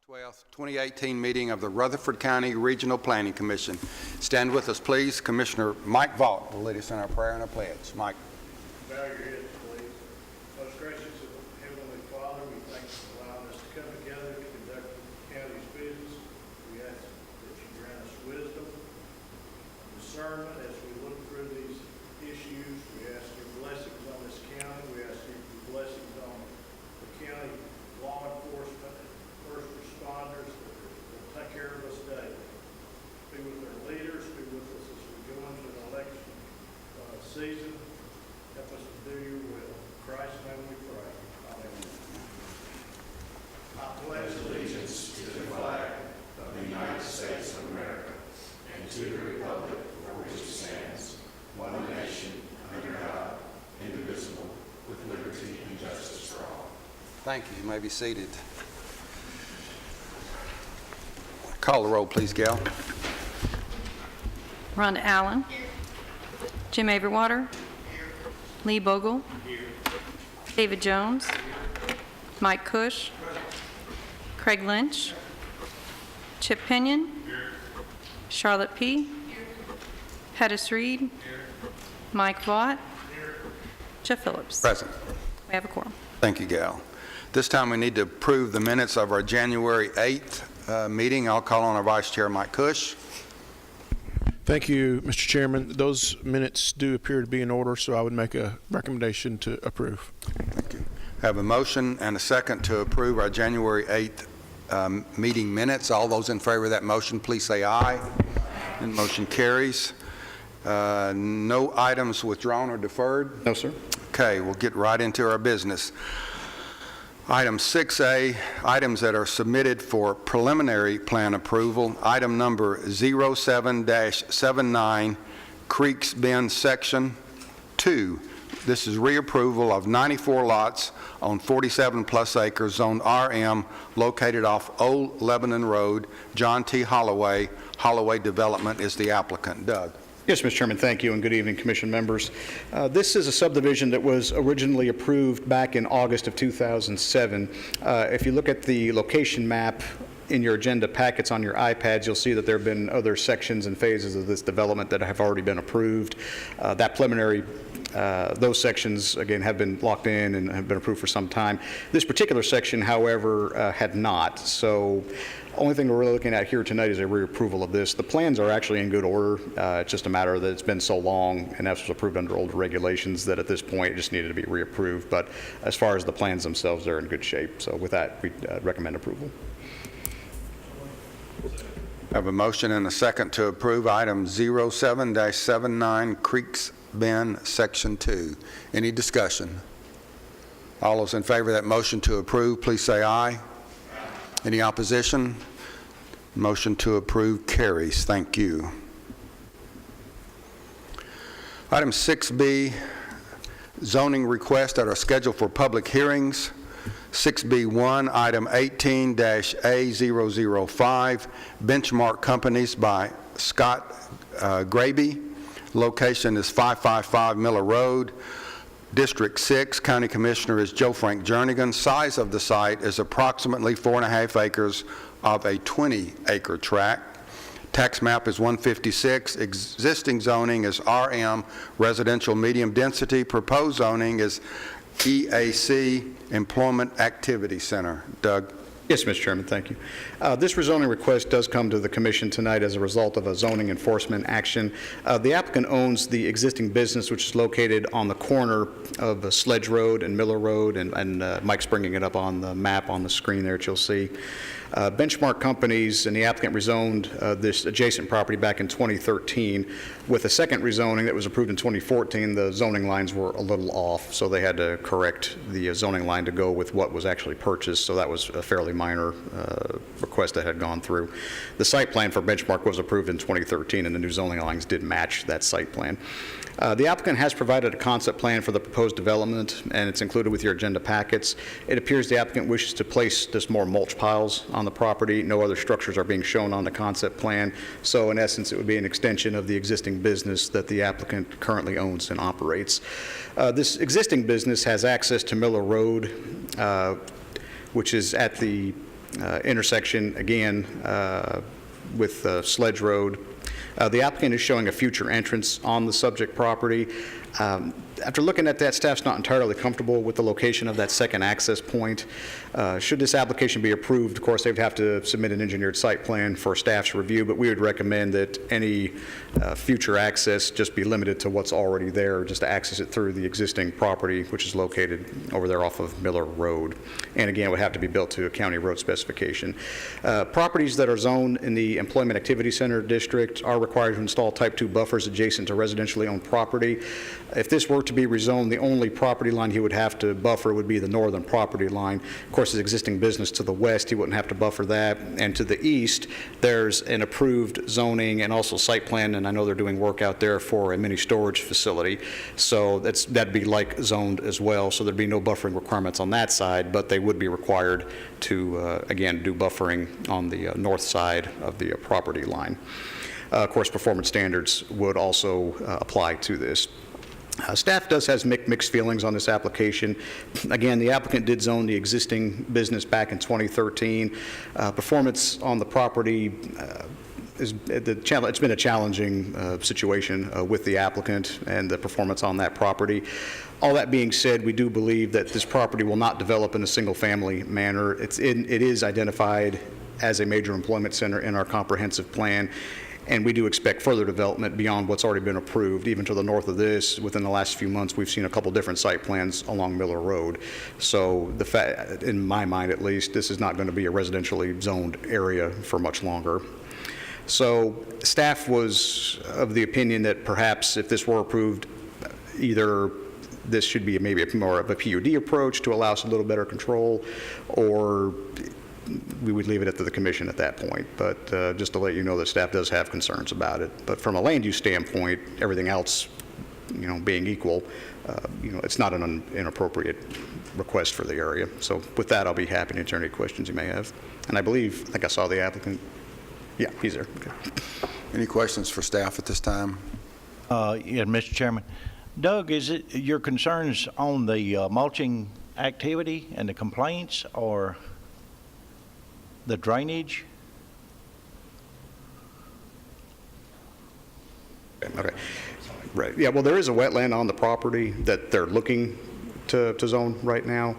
12th, 2018 meeting of the Rutherford County Regional Planning Commission. Stand with us, please. Commissioner Mike Vaught will lead us in our prayer and our pledge. Mike. Bow your heads, please. Most gracious Heavenly Father, we thank you for allowing us to come together to conduct the county's business. We ask that you grant us wisdom, discernment as we look through these issues. We ask your blessings on this county. We ask your blessings on the county law enforcement and first responders that will take care of us daily. Be with our leaders. Be with us as we go into an election season. Help us to do your will. In Christ's name we pray. Amen. I pledge allegiance to the flag of the United States of America and to the republic for which it stands, one nation, under God, indivisible, with liberty and justice for all. Thank you. You may be seated. Call the roll, please, Gal. Rhonda Allen. Jim Averwater. Lee Bogle. David Jones. Mike Cush. Craig Lynch. Chip Pinion. Charlotte P. Pettis Reed. Mike Vaught. Jeff Phillips. Present. We have a quorum. Thank you, Gal. This time we need to approve the minutes of our January 8th meeting. I'll call on our Vice Chair, Mike Cush. Thank you, Mr. Chairman. Those minutes do appear to be in order, so I would make a recommendation to approve. Thank you. Have a motion and a second to approve our January 8th meeting minutes. All those in favor of that motion, please say aye. And motion carries. No items withdrawn or deferred? No, sir. Okay, we'll get right into our business. Item 6A, items that are submitted for preliminary plan approval. Item number 07-79, Creeks Bend Section 2. This is reapproval of 94 lots on 47 plus acres, zoned RM, located off Old Lebanon Road. John T. Holloway. Holloway Development is the applicant. Doug. Yes, Mr. Chairman, thank you, and good evening, Commission members. This is a subdivision that was originally approved back in August of 2007. If you look at the location map in your agenda packets on your iPads, you'll see that there have been other sections and phases of this development that have already been approved. That preliminary those sections, again, have been locked in and have been approved for some time. This particular section, however, had not. So only thing we're really looking at here tonight is a reapproval of this. The plans are actually in good order. It's just a matter that it's been so long, and that was approved under older regulations, that at this point it just needed to be reapproved. But as far as the plans themselves, they're in good shape. So with that, we recommend approval. I have a motion and a second to approve item 07-79, Creeks Bend Section 2. Any discussion? All those in favor of that motion to approve, please say aye. Any opposition? Motion to approve carries. Thank you. Item 6B, zoning requests that are scheduled for public hearings. 6B1, item 18-A005, Benchmark Companies by Scott Graby. Location is 555 Miller Road. District 6, County Commissioner is Joe Frank Jernigan. Size of the site is approximately 4.5 acres of a 20-acre tract. Tax map is 156. Existing zoning is RM, residential medium density. Proposed zoning is EAC, Employment Activity Center. Doug. Yes, Mr. Chairman, thank you. This rezoning request does come to the Commission tonight as a result of a zoning enforcement action. The applicant owns the existing business, which is located on the corner of Sledge Road and Miller Road, and Mike's bringing it up on the map on the screen there that you'll see. Benchmark Companies and the applicant rezoned this adjacent property back in 2013. With a second rezoning that was approved in 2014, the zoning lines were a little off, so they had to correct the zoning line to go with what was actually purchased, so that was a fairly minor request that had gone through. The site plan for Benchmark was approved in 2013, and the new zoning lines did match that site plan. The applicant has provided a concept plan for the proposed development, and it's included with your agenda packets. It appears the applicant wishes to place just more mulch piles on the property. No other structures are being shown on the concept plan, so in essence it would be an extension of the existing business that the applicant currently owns and operates. This existing business has access to Miller Road, which is at the intersection, again, with Sledge Road. The applicant is showing a future entrance on the subject property. After looking at that, staff's not entirely comfortable with the location of that second access point. Should this application be approved, of course, they'd have to submit an engineered site plan for staff's review, but we would recommend that any future access just be limited to what's already there, just to access it through the existing property, which is located over there off of Miller Road. And again, it would have to be built to a county road specification. Properties that are zoned in the Employment Activity Center District are required to install Type 2 buffers adjacent to residentially owned property. If this were to be rezoned, the only property line he would have to buffer would be the northern property line. Of course, his existing business to the west, he wouldn't have to buffer that. And to the east, there's an approved zoning and also site plan, and I know they're doing work out there for a mini storage facility. So that'd be like zoned as well. So there'd be no buffering requirements on that side, but they would be required to, again, do buffering on the north side of the property line. Of course, performance standards would also apply to this. Staff does has mixed feelings on this application. Again, the applicant did zone the existing business back in 2013. Performance on the property it's been a challenging situation with the applicant and the performance on that property. All that being said, we do believe that this property will not develop in a single-family manner. It is identified as a major employment center in our comprehensive plan, and we do expect further development beyond what's already been approved. Even to the north of this, within the last few months, we've seen a couple different site plans along Miller Road. So the fact, in my mind at least, this is not going to be a residentially zoned area for much longer. So staff was of the opinion that perhaps if this were approved, either this should be maybe more of a PUD approach to allow us a little better control, or we would leave it up to the commission at that point. But just to let you know that staff does have concerns about it. But from a land use standpoint, everything else, being equal, it's not an inappropriate request for the area. So with that, I'll be happy to answer any questions you may have. And I think I saw the applicant. Yeah, he's there. Okay. Any questions for staff at this time? Yeah, Mr. Chairman. Doug, is it your concerns on the mulching activity and the complaints, or the drainage? Okay. Right. Yeah, well, there is a wetland on the property that they're looking to zone right now.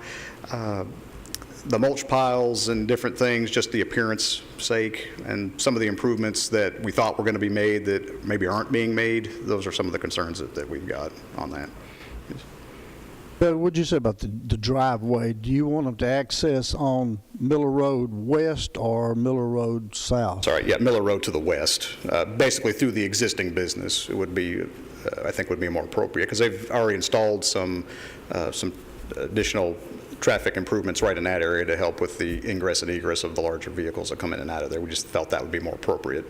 The mulch piles and different things, just the appearance sake, and some of the improvements that we thought were going to be made that maybe aren't being made, those are some of the concerns that we've got on that. But what'd you say about the driveway? Do you want them to access on Miller Road West or Miller Road South? Sorry, yeah, Miller Road to the west, basically through the existing business. It would be, I think, would be more appropriate because they've already installed some additional traffic improvements right in that area to help with the ingress and egress of the larger vehicles that come in and out of there. We just felt that would be more appropriate.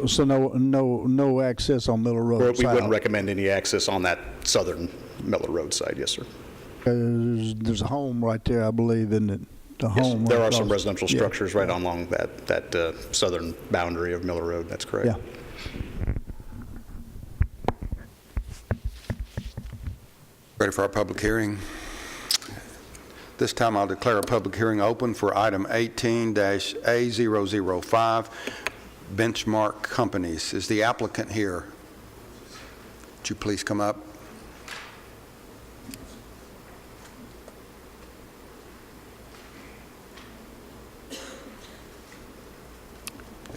So no access on Miller Road We South? wouldn't recommend any access on that southern Miller Road side, yes, sir. There's a home right there, I believe, isn't it? The Yes, home. there right are some across- residential yeah. structures right along that southern boundary of Miller Road, that's correct. Yeah. Ready for our public hearing? This time I'll declare a public hearing open for item 18-A005, Benchmark Companies. Is the applicant here? Would you please come up?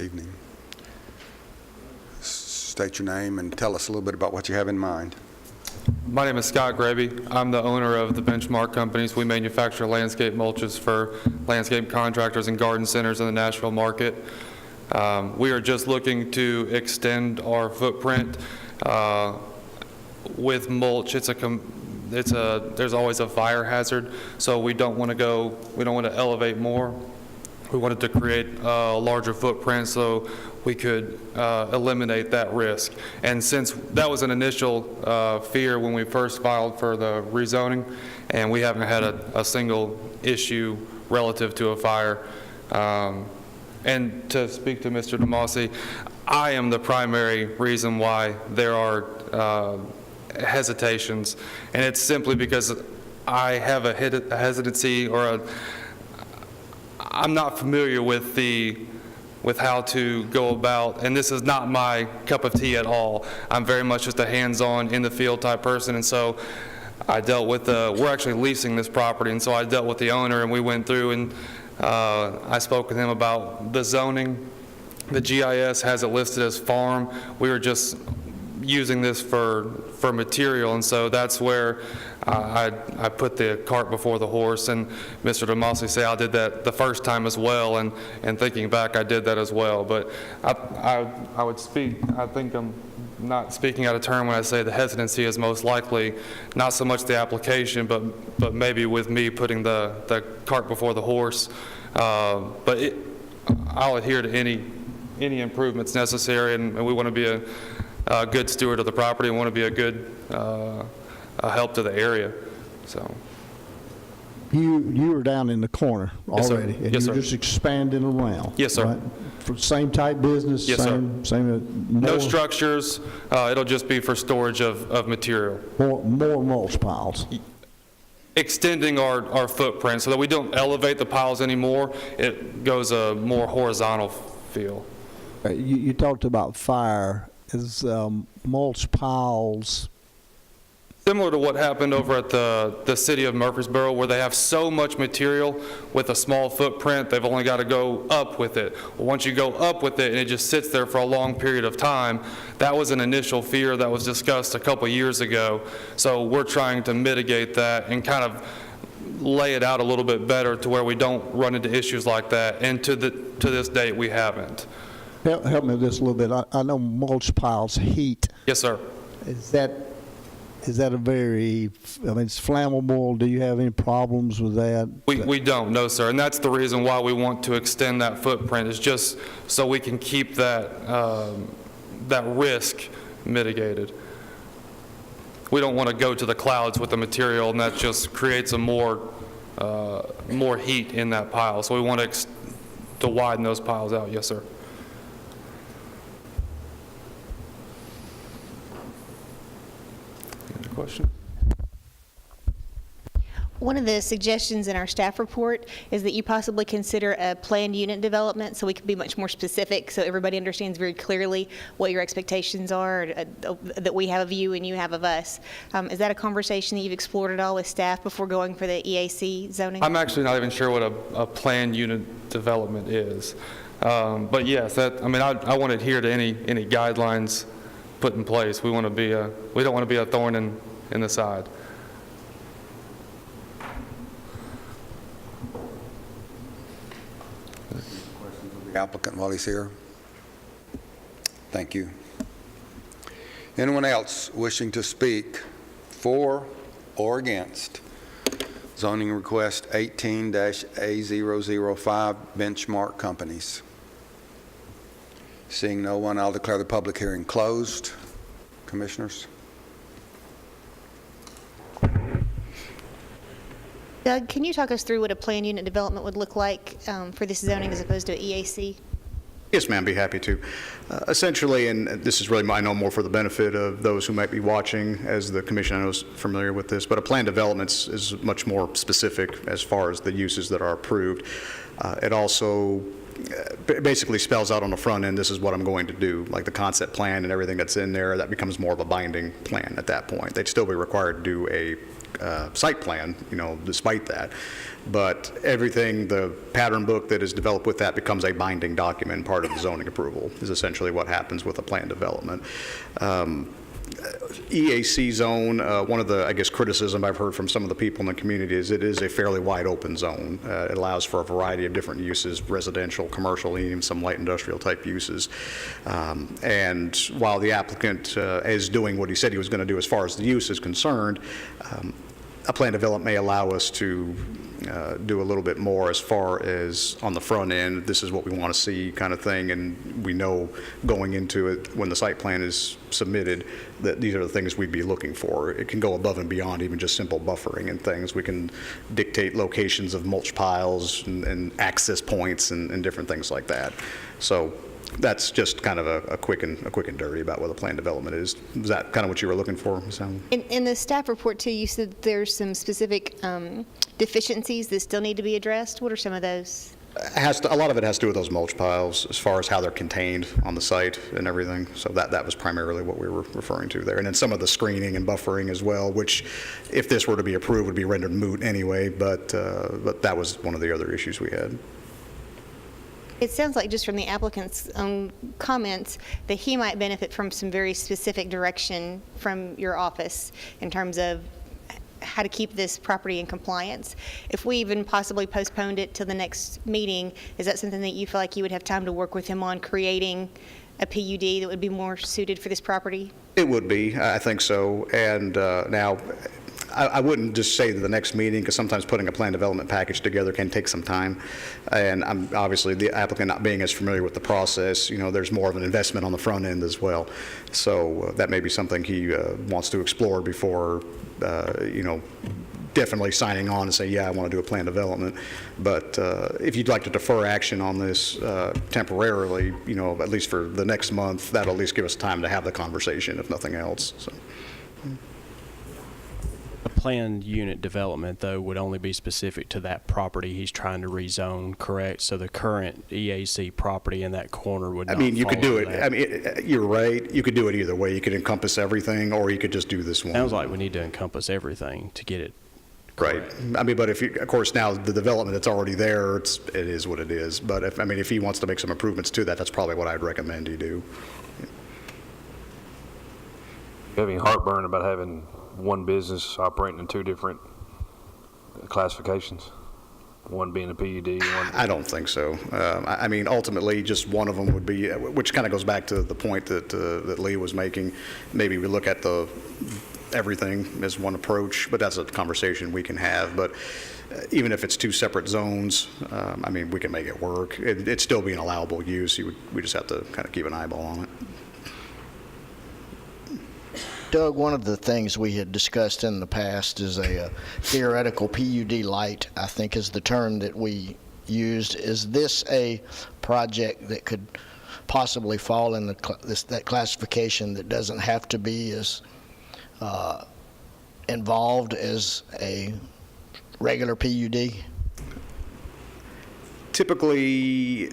Evening. State your name and tell us a little bit about what you have in mind. My name is Scott Graby. I'm the owner of the Benchmark Companies. We manufacture landscape mulches for landscape contractors and garden centers in the Nashville market. We are just looking to extend our footprint with mulch. There's always a fire hazard, so we don't want to elevate more. We wanted to create a larger footprint so we could eliminate that risk. And since that was an initial fear when we first filed for the rezoning, and we haven't had a single issue relative to a fire. And to speak to Mr. DeMasi, I am the primary reason why there are hesitations, and it's simply because I have a hesitancy, or I'm not familiar with how to go about, and this is not my cup of tea at all. I'm very much just a hands-on, in-the-field type person, and so I dealt with we're actually leasing this property, and so I dealt with the owner, and we went through and I spoke with him about the zoning. The GIS has it listed as farm. We were just using this for material, and so that's where I put the cart before the horse, and Mr. DeMossi said I did that the first time as well, and thinking back, I did that as well. But I would speak, I think I'm not speaking out of turn when I say the hesitancy is most likely not so much the application, but maybe with me putting the cart before the horse. But I'll adhere to any improvements necessary, and we want to be a good steward of the property and want to be a good help to the area. So You were down in the corner Yes, sir. already. And Yes, you're sir. just expanding around. Yes, sir. right? For same type business? Yes, sir. Same, no more- structures. It'll just be for storage of material. More mulch piles. Extending our footprint so that we don't elevate the piles anymore. It goes a more horizontal feel. You talked about fire. Is mulch piles, Similar to what happened over at the city of Murfreesboro, where they have so much material with a small footprint, they've only got to go up with it. Well, once you go up with it and it just sits there for a long period of time, that was an initial fear that was discussed a couple years ago. So we're trying to mitigate that and kind of lay it out a little bit better to where we don't run into issues like that. And to this date, we haven't. help me with this a little bit. I know mulch piles heat. Yes, sir. Is that a very, I mean, it's flammable. Do you have any problems with that? We don't, no, sir. And that's the reason why we want to extend that footprint, is just so we can keep that risk mitigated. We don't want to go to the clouds with the material, and that just creates a more heat in that pile. So we want to widen those piles out. Yes, sir. Any other question? One of the suggestions in our staff report is that you possibly consider a planned unit development so we can be much more specific, so everybody understands very clearly what your expectations are, that we have of you and you have of us. Is that a conversation that you've explored at all with staff before going for the EAC zoning? I'm actually not even sure what a planned unit development is. But yes, I want to adhere to any guidelines put in place. We don't want to be a thorn in the side. The applicant while he's here. Thank you. Anyone else wishing to speak for or against zoning request 18-A005 Benchmark Companies? Seeing no one, I'll declare the public hearing closed. Commissioners? Doug, can you talk us through what a planned unit development would look like for this zoning as opposed to an EAC? Yes, ma'am, be happy to. Essentially, and this is really, I know, more for the benefit of those who might be watching, as the commission I know is familiar with this, but a planned development is much more specific as far as the uses that are approved. It also basically spells out on the front end, this is what I'm going to do, like the concept plan and everything that's in there, that becomes more of a binding plan at that point. They'd still be required to do a site plan, despite that. But everything, the pattern book that is developed with that becomes a binding document, part of the zoning approval, is essentially what happens with a plan development. EAC zone, one of the, I guess, criticism I've heard from some of the people in the community is it is a fairly wide open zone. It allows for a variety of different uses, residential, commercial, even some light industrial type uses. And while the applicant is doing what he said he was going to do as far as the use is concerned, a plan development may allow us to do a little bit more as far as on the front end, this is what we want to see kind of thing, and we know going into it when the site plan is submitted that these are the things we'd be looking for. It can go above and beyond even just simple buffering and things. We can dictate locations of mulch piles and access points and different things like that. So that's just kind of a quick and dirty about what the plan development is. Is that kind of what you were looking for, Ms. Allen? In the staff report, too, you said there's some specific deficiencies that still need to be addressed. What are some of those? A lot of it has to do with those mulch piles, as far as how they're contained on the site and everything. So that was primarily what we were referring to there. And then some of the screening and buffering as well, which, if this were to be approved, would be rendered moot anyway, but that was one of the other issues we had. It sounds like, just from the applicant's own comments, that he might benefit from some very specific direction from your office in terms of how to keep this property in compliance. If we even possibly postponed it till the next meeting, is that something that you feel like you would have time to work with him on, creating a PUD that would be more suited for this property? It would be, I think so. And now, I wouldn't just say to the next meeting, because sometimes putting a plan development package together can take some time. And I'm obviously, the applicant not being as familiar with the process, there's more of an investment on the front end as well. So that may be something he wants to explore before, definitely signing on and say, yeah, I want to do a plan development. But if you'd like to defer action on this temporarily, at least for the next month, that'll at least give us time to have the conversation, if nothing else. So. A planned unit development, though, would only be specific to that property he's trying to rezone, correct? So the current EAC property in that corner would not you could fall do under it. that. You're right. You could do it either way. You could encompass everything, or you could just do this one. Sounds like we need to encompass everything to get it Right. correct. But of course, now the development that's already there, it is what it is. But if he wants to make some improvements to that, that's probably what I'd recommend he do. Having heartburn about having one business operating in two different classifications, one being a PUD, one... I don't think so. Ultimately, just one of them would be, which kind of goes back to the point that Lee was making. Maybe we look at everything as one approach, but that's a conversation we can have. But even if it's two separate zones, we can make it work. It'd still be an allowable use. We just have to kind of keep an eyeball on it. Doug, one of the things we had discussed in the past is a theoretical PUD light, I think is the term that we used. Is this a project that could possibly fall in that classification that doesn't have to be as involved as a regular PUD? Typically,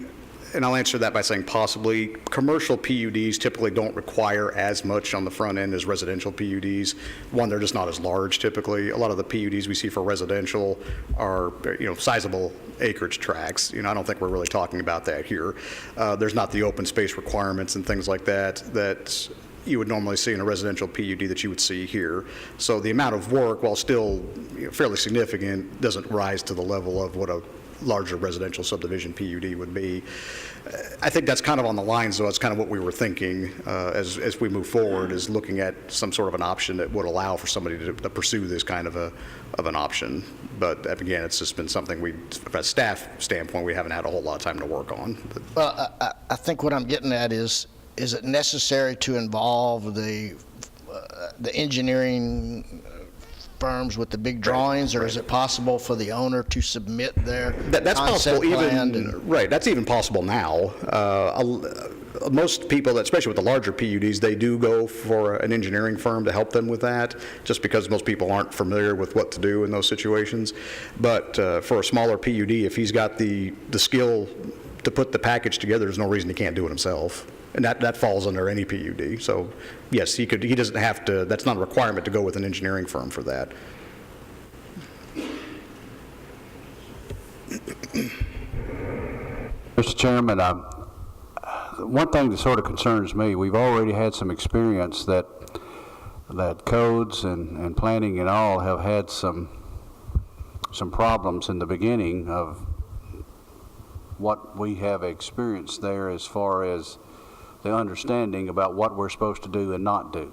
and I'll answer that by saying possibly, commercial PUDs typically don't require as much on the front end as residential PUDs. One, they're just not as large typically. A lot of the PUDs we see for residential are, sizable acreage tracts. I don't think we're really talking about that here. There's not the open space requirements and things like that you would normally see in a residential PUD that you would see here. So the amount of work, while still fairly significant, doesn't rise to the level of what a larger residential subdivision PUD would be. I think that's kind of on the lines, though. It's kind of what we were thinking as we move forward, is looking at some sort of an option that would allow for somebody to pursue this kind of an option. But again, it's just been something from a staff standpoint, we haven't had a whole lot of time to work on. Well, I think what I'm getting at is it necessary to involve the engineering firms with the big drawings, or is it possible for the owner to submit their That's concept possible plan? Right, that's even possible now. Most people, especially with the larger PUDs, they do go for an engineering firm to help them with that, just because most people aren't familiar with what to do in those situations. But for a smaller PUD, if he's got the skill to put the package together, there's no reason he can't do it himself. And that falls under any PUD. So yes, he doesn't have to, that's not a requirement to go with an engineering firm for that. Mr. Chairman, one thing that sort of concerns me, we've already had some experience that codes and planning and all have had some problems in the beginning of what we have experienced there as far as the understanding about what we're supposed to do and not do.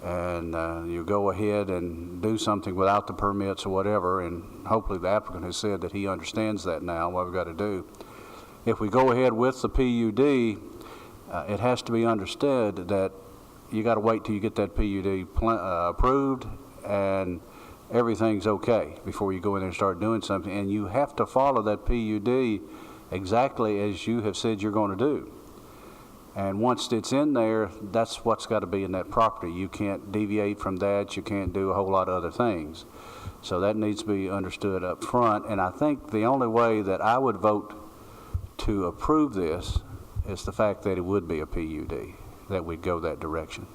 And you go ahead and do something without the permits or whatever, and hopefully the applicant has said that he understands that now, what we've got to do. If we go ahead with the PUD, it has to be understood that you got to wait till you get that PUD approved and everything's okay before you go in there and start doing something. And you have to follow that PUD exactly as you have said you're going to do. And once it's in there, that's what's got to be in that property. You can't deviate from that. You can't do a whole lot of other things. So that needs to be understood up front. And I think the only way that I would vote to approve this is the fact that it would be a PUD, that we'd go that direction.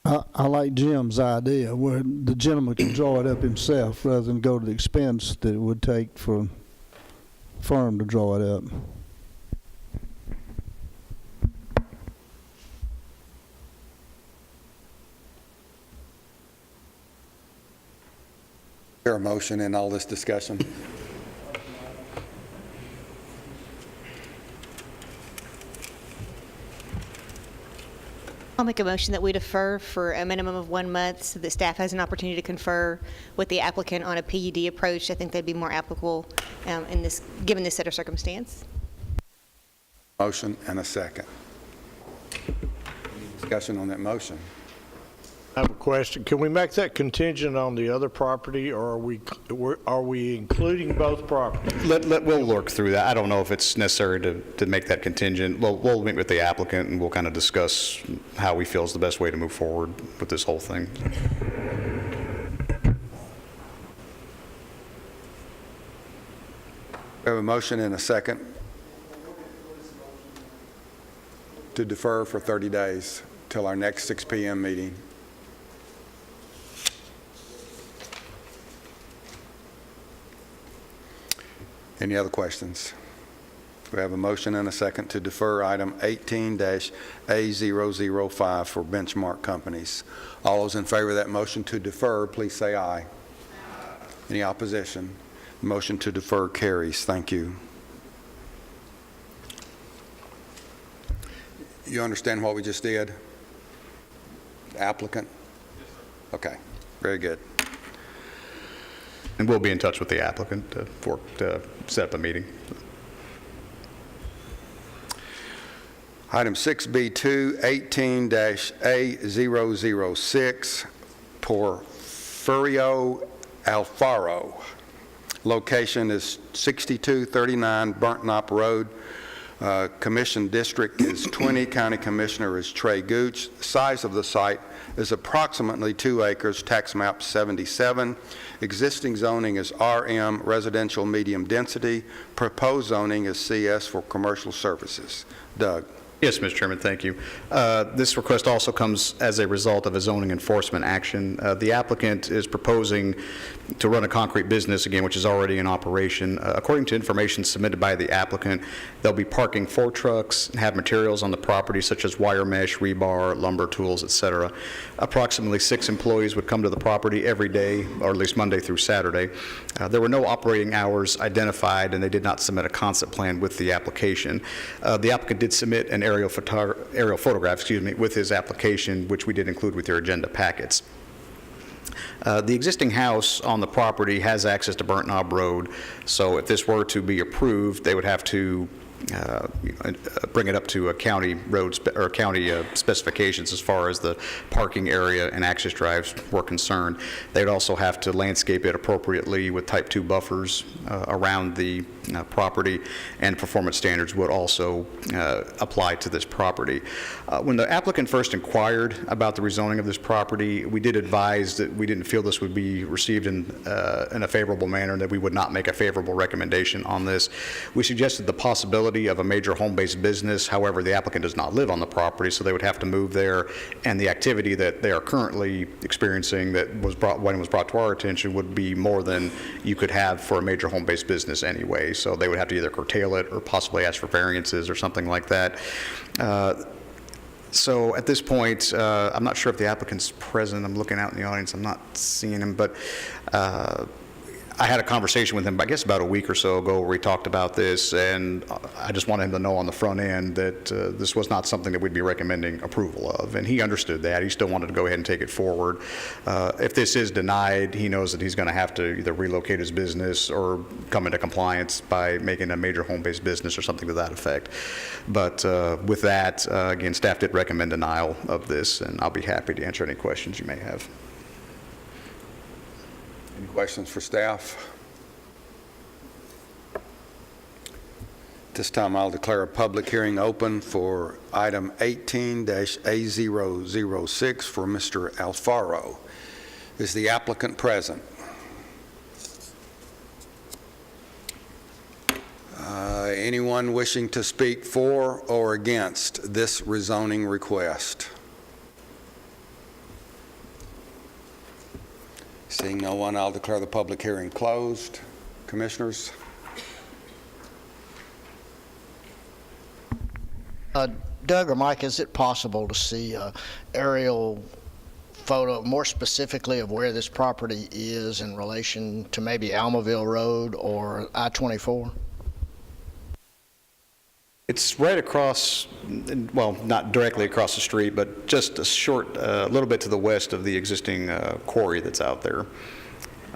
I like Jim's idea, where the gentleman can draw it up himself rather than go to the expense that it would take for a firm to draw it up. Is there a motion in all this discussion? I'll make a motion that we defer for a minimum of 1 month so that staff has an opportunity to confer with the applicant on a PUD approach. I think that'd be more applicable in this, given this set of circumstance. Motion and a second. Discussion on that motion. I have a question. Can we make that contingent on the other property, or are we including both properties? We'll work through that. I don't know if it's necessary to make that contingent. We'll meet with the applicant, and we'll kind of discuss how we feel is the best way to move forward with this whole thing. We have a motion and a second to defer for 30 days till our next 6 p.m. meeting. Any other questions? We have a motion and a second to defer item 18-A005 for Benchmark Companies. All those in favor of that motion to defer, please say aye. Any opposition? Motion to defer carries. Thank you. You understand what we just did? Applicant? Okay, very good. And we'll be in touch with the applicant to set up a meeting. Item 6B2, 18-A006, Porfirio Alfaro. Location is 6239 Burnt Knob Road. Commission district is 20. County Commissioner is Trey Gooch. Size of the site is approximately 2 acres, tax map 77. Existing zoning is RM, residential medium density. Proposed zoning is CS for commercial services. Doug. Yes, Mr. Chairman, thank you. This request also comes as a result of a zoning enforcement action. The applicant is proposing to run a concrete business again, which is already in operation. According to information submitted by the applicant, they'll be parking 4 trucks and have materials on the property such as wire mesh, rebar, lumber tools, etc. Approximately 6 employees would come to the property every day, or at least Monday through Saturday. There were no operating hours identified, and they did not submit a concept plan with the application. The applicant did submit an aerial photograph, with his application, which we did include with your agenda packets. The existing house on the property has access to Burnt Knob Road, so if this were to be approved, they would have to bring it up to a county roads or county specifications as far as the parking area and access drives were concerned. They would also have to landscape it appropriately with type 2 buffers around the property, and performance standards would also apply to this property. When the applicant first inquired about the rezoning of this property, we did advise that we didn't feel this would be received in a favorable manner, and that we would not make a favorable recommendation on this. We suggested the possibility of a major home-based business. However, the applicant does not live on the property, so they would have to move there, and the activity that they are currently experiencing that was brought, when it was brought to our attention, would be more than you could have for a major home-based business anyway. So they would have to either curtail it or possibly ask for variances or something like that. So at this point, I'm not sure if the applicant's present. I'm looking out in the audience. I'm not seeing him, but I had a conversation with him, I guess about a week or so ago, where we talked about this, and I just wanted him to know on the front end that this was not something that we'd be recommending approval of, and he understood that. He still wanted to go ahead and take it forward. If this is denied, he knows that he's going to have to either relocate his business or come into compliance by making a major home-based business or something to that effect. But with that, again, staff did recommend denial of this, and I'll be happy to answer any questions you may have. Any questions for staff? this time, I'll declare a public hearing open for item 18-A006 for Mr. Alfaro. Is the applicant present? Anyone wishing to speak for or against this rezoning request? Seeing no one, I'll declare the public hearing closed. Commissioners? Doug or Mike, is it possible to see an aerial photo, more specifically of where this property is in relation to maybe Almaville Road or I-24? It's right across, well, not directly across the street, but just a little bit to the west of the existing quarry that's out there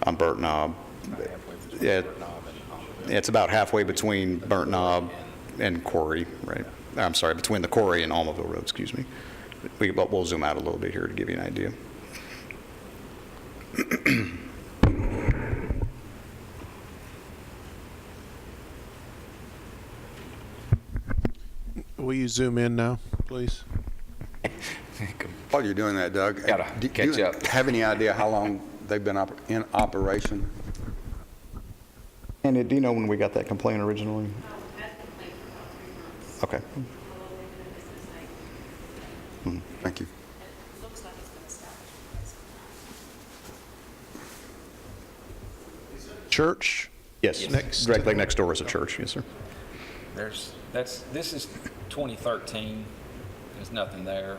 on Burnt Knob. Yeah, it's about halfway between Burnt Knob and Quarry, right? I'm sorry, between the Quarry and Almaville Road, excuse me. But we'll zoom out a little bit here to give you an idea. Will you zoom in now, please? While you're doing that, Doug, Gotta catch do you up. have any idea how long they've been in operation? And do you know when we got that complaint originally? Okay. Thank you. Church? Yes, Next. directly next door is a church, yes, sir. This is 2013. There's nothing there.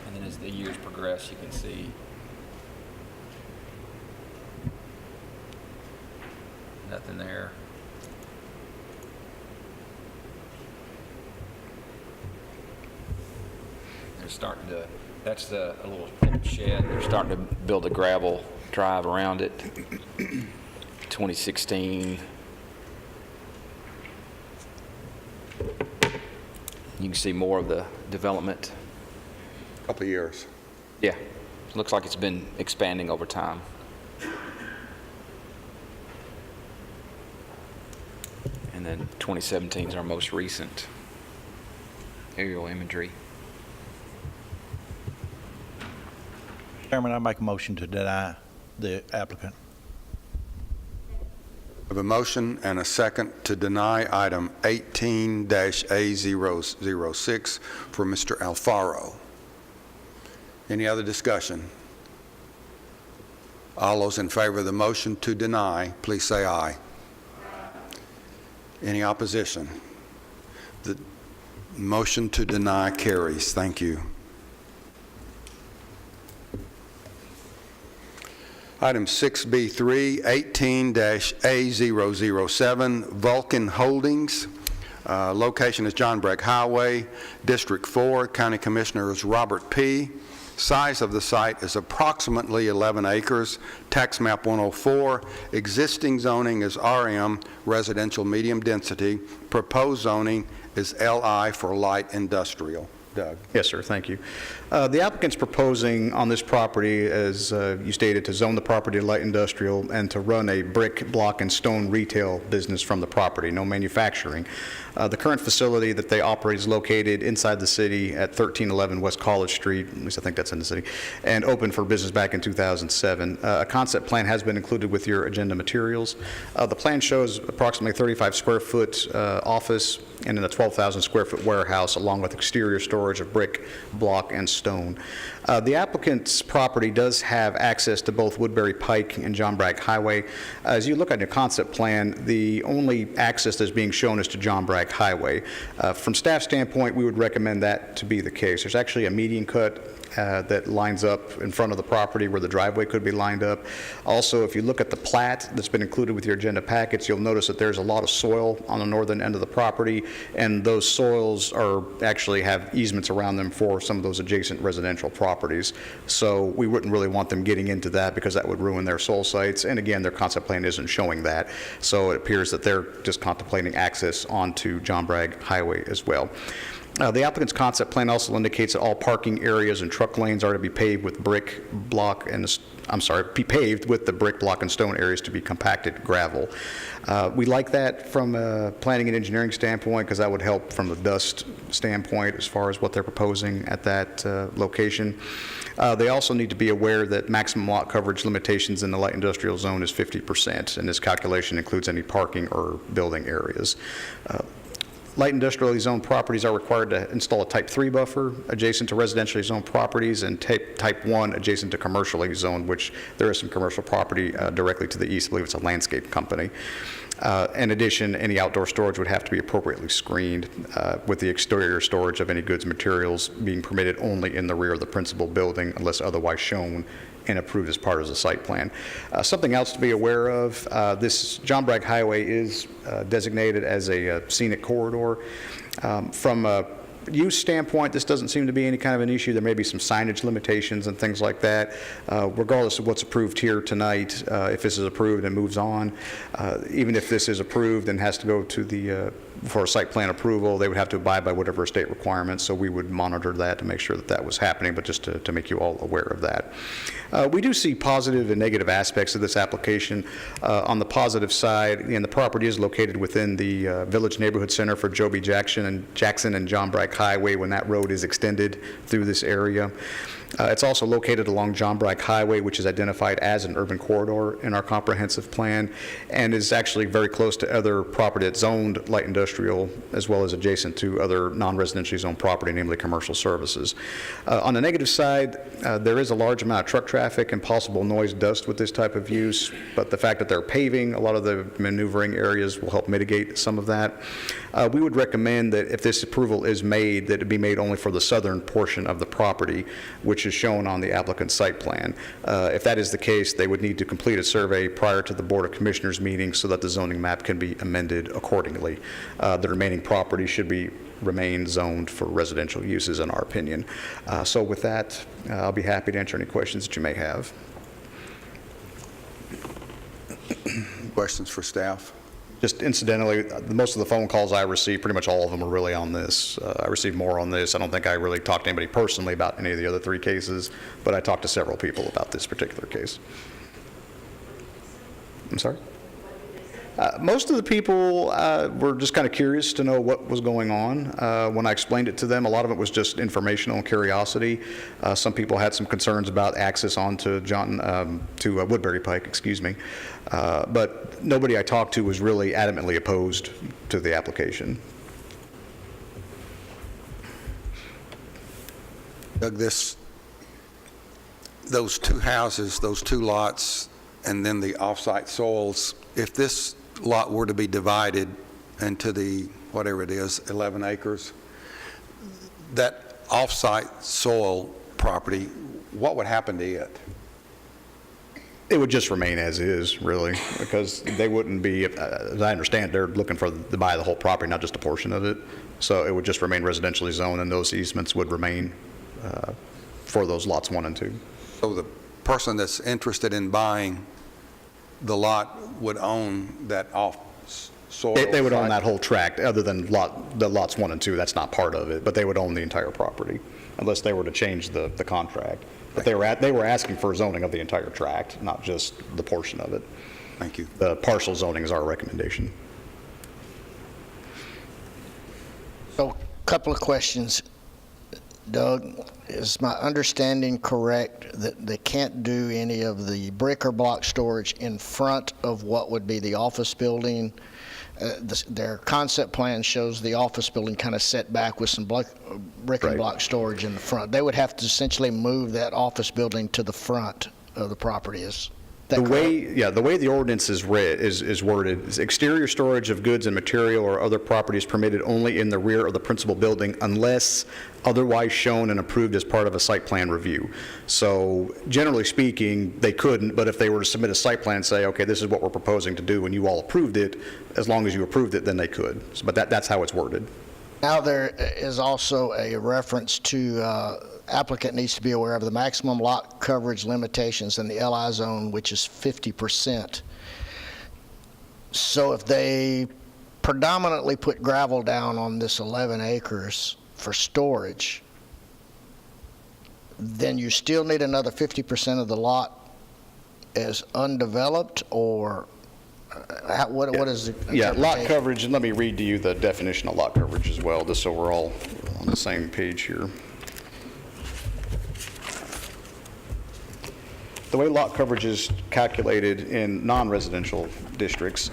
And then as the years progress, you can see nothing there. They're starting to, that's a little shed. They're starting to build a gravel drive around it. 2016. You can see more of the development. Couple of years. Yeah, it looks like it's been expanding over time. And then 2017 is our most recent aerial imagery. Chairman, I make a motion to deny the applicant. I have a motion and a second to deny item 18-A006 for Mr. Alfaro. Any other discussion? All those in favor of the motion to deny, please say aye. Any opposition? The motion to deny carries. Thank you. Item 6B3, 18-A007, Vulcan Holdings. Location is John Breck Highway, District 4. County Commissioner is Robert P. Size of the site is approximately 11 acres. Tax map 104. Existing zoning is RM, residential medium density. Proposed zoning is LI for light industrial. Doug. Yes, sir, thank you. The applicant's proposing on this property, as you stated, to zone the property to light industrial and to run a brick, block, and stone retail business from the property, no manufacturing. The current facility that they operate is located inside the city at 1311 West College Street, at least I think that's in the city, and opened for business back in 2007. A concept plan has been included with your agenda materials. The plan shows approximately 35 square foot office and then a 12,000 square foot warehouse along with exterior storage of brick, block, and stone. The applicant's property does have access to both Woodbury Pike and John Bragg Highway. As you look at your concept plan, the only access that's being shown is to John Bragg Highway. From staff standpoint, we would recommend that to be the case. There's actually a median cut that lines up in front of the property where the driveway could be lined up. Also, if you look at the plat that's been included with your agenda packets, you'll notice that there's a lot of soil on the northern end of the property, and those soils actually have easements around them for some of those adjacent residential properties. So we wouldn't really want them getting into that because that would ruin their soil sites. And again, their concept plan isn't showing that. So it appears that they're just contemplating access onto John Bragg Highway as well. The applicant's concept plan also indicates that all parking areas and truck lanes are to be paved with be paved with the brick, block, and stone areas to be compacted gravel. We like that from a planning and engineering standpoint because that would help from the dust standpoint as far as what they're proposing at that location. They also need to be aware that maximum lot coverage limitations in the light industrial zone is 50%, and this calculation includes any parking or building areas. Light industrially zoned properties are required to install a Type 3 buffer adjacent to residentially zoned properties and Type 1 adjacent to commercially zoned, which there is some commercial property directly to the east. I believe it's a landscape company. In addition, any outdoor storage would have to be appropriately screened, with the exterior storage of any goods and materials being permitted only in the rear of the principal building unless otherwise shown and approved as part of the site plan. Something else to be aware of, this John Bragg Highway is designated as a scenic corridor. From a use standpoint, this doesn't seem to be any kind of an issue. There may be some signage limitations and things like that. Regardless of what's approved here tonight, if this is approved and moves on, even if this is approved and has to go to the for a site plan approval, they would have to abide by whatever state requirements, so we would monitor that to make sure that that was happening, but just to make you all aware of that. We do see positive and negative aspects of this application. On the positive side, the property is located within the Village Neighborhood Center for Joby Jackson and John Bragg Highway when that road is extended through this area. It's also located along John Bragg Highway, which is identified as an urban corridor in our comprehensive plan, and is actually very close to other property that's zoned light industrial, as well as adjacent to other non-residentially zoned property, namely commercial services. On the negative side, there is a large amount of truck traffic and possible noise dust with this type of use, but the fact that they're paving a lot of the maneuvering areas will help mitigate some of that. We would recommend that if this approval is made, that it be made only for the southern portion of the property, which is shown on the applicant's site plan. If that is the case, they would need to complete a survey prior to the Board of Commissioners meeting so that the zoning map can be amended accordingly. The remaining property should remain zoned for residential uses, in our opinion. So with that, I'll be happy to answer any questions that you may have. Questions for staff? Just incidentally, most of the phone calls I received, pretty much all of them are really on this. I received more on this. I don't think I really talked to anybody personally about any of the other 3 cases, but I talked to several people about this particular case. I'm sorry? Most of the people were just kind of curious to know what was going on. When I explained it to them, a lot of it was just informational and curiosity. Some people had some concerns about access onto Woodbury Pike, excuse me. But nobody I talked to was really adamantly opposed to the application. Doug, those 2 houses, those 2 lots, and then the off-site soils, if this lot were to be divided into the, whatever it is, 11 acres, that off-site soil property, what would happen to it? It would just remain as is, really, because they wouldn't be, as I understand, they're looking to buy the whole property, not just a portion of it. So it would just remain residentially zoned, and those easements would remain for those lots 1 and 2. So the person that's interested in buying the lot would own that off-soil? They would own that whole tract, other than the lots 1 and 2. That's not part of it, but they would own the entire property, unless they were to change the contract. But they were asking for zoning of the entire tract, not just the portion of it. Thank you. The partial zoning is our recommendation. So, a couple of questions. Doug, is my understanding correct that they can't do any of the brick or block storage in front of what would be the office building? Their concept plan shows the office building kind of set back with some brick and block storage in the front. They would have to essentially move that office building to the front of the property. Is that correct? The way the ordinance is worded is exterior storage of goods and material or other properties permitted only in the rear of the principal building unless otherwise shown and approved as part of a site plan review. So generally speaking, they couldn't, but if they were to submit a site plan and say, okay, this is what we're proposing to do, and you all approved it, as long as you approved it, then they could. But that's how it's worded. Now there is also a reference to applicant needs to be aware of the maximum lot coverage limitations in the LI zone, which is 50%. So if they predominantly put gravel down on this 11 acres for storage, then you still need another 50% of the lot as undeveloped, or what is the Yeah, lot interpretation? coverage, and let me read to you the definition of lot coverage as well, just so we're all on the same page here. The way lot coverage is calculated in non-residential districts,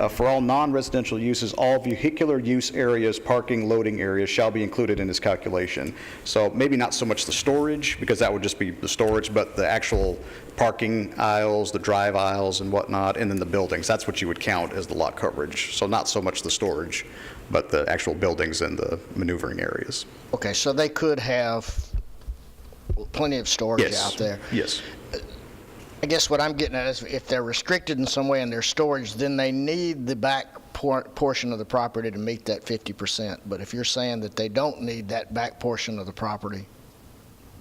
for all non-residential uses, all vehicular use areas, parking, loading areas shall be included in this calculation. So maybe not so much the storage, because that would just be the storage, but the actual parking aisles, the drive aisles and whatnot, and then the buildings. That's what you would count as the lot coverage. So not so much the storage, but the actual buildings and the maneuvering areas. Okay, so they could have plenty of storage Yes. out there. Yes. I guess what I'm getting at is if they're restricted in some way in their storage, then they need the back portion of the property to meet that 50%. But if you're saying that they don't need that back portion of the property,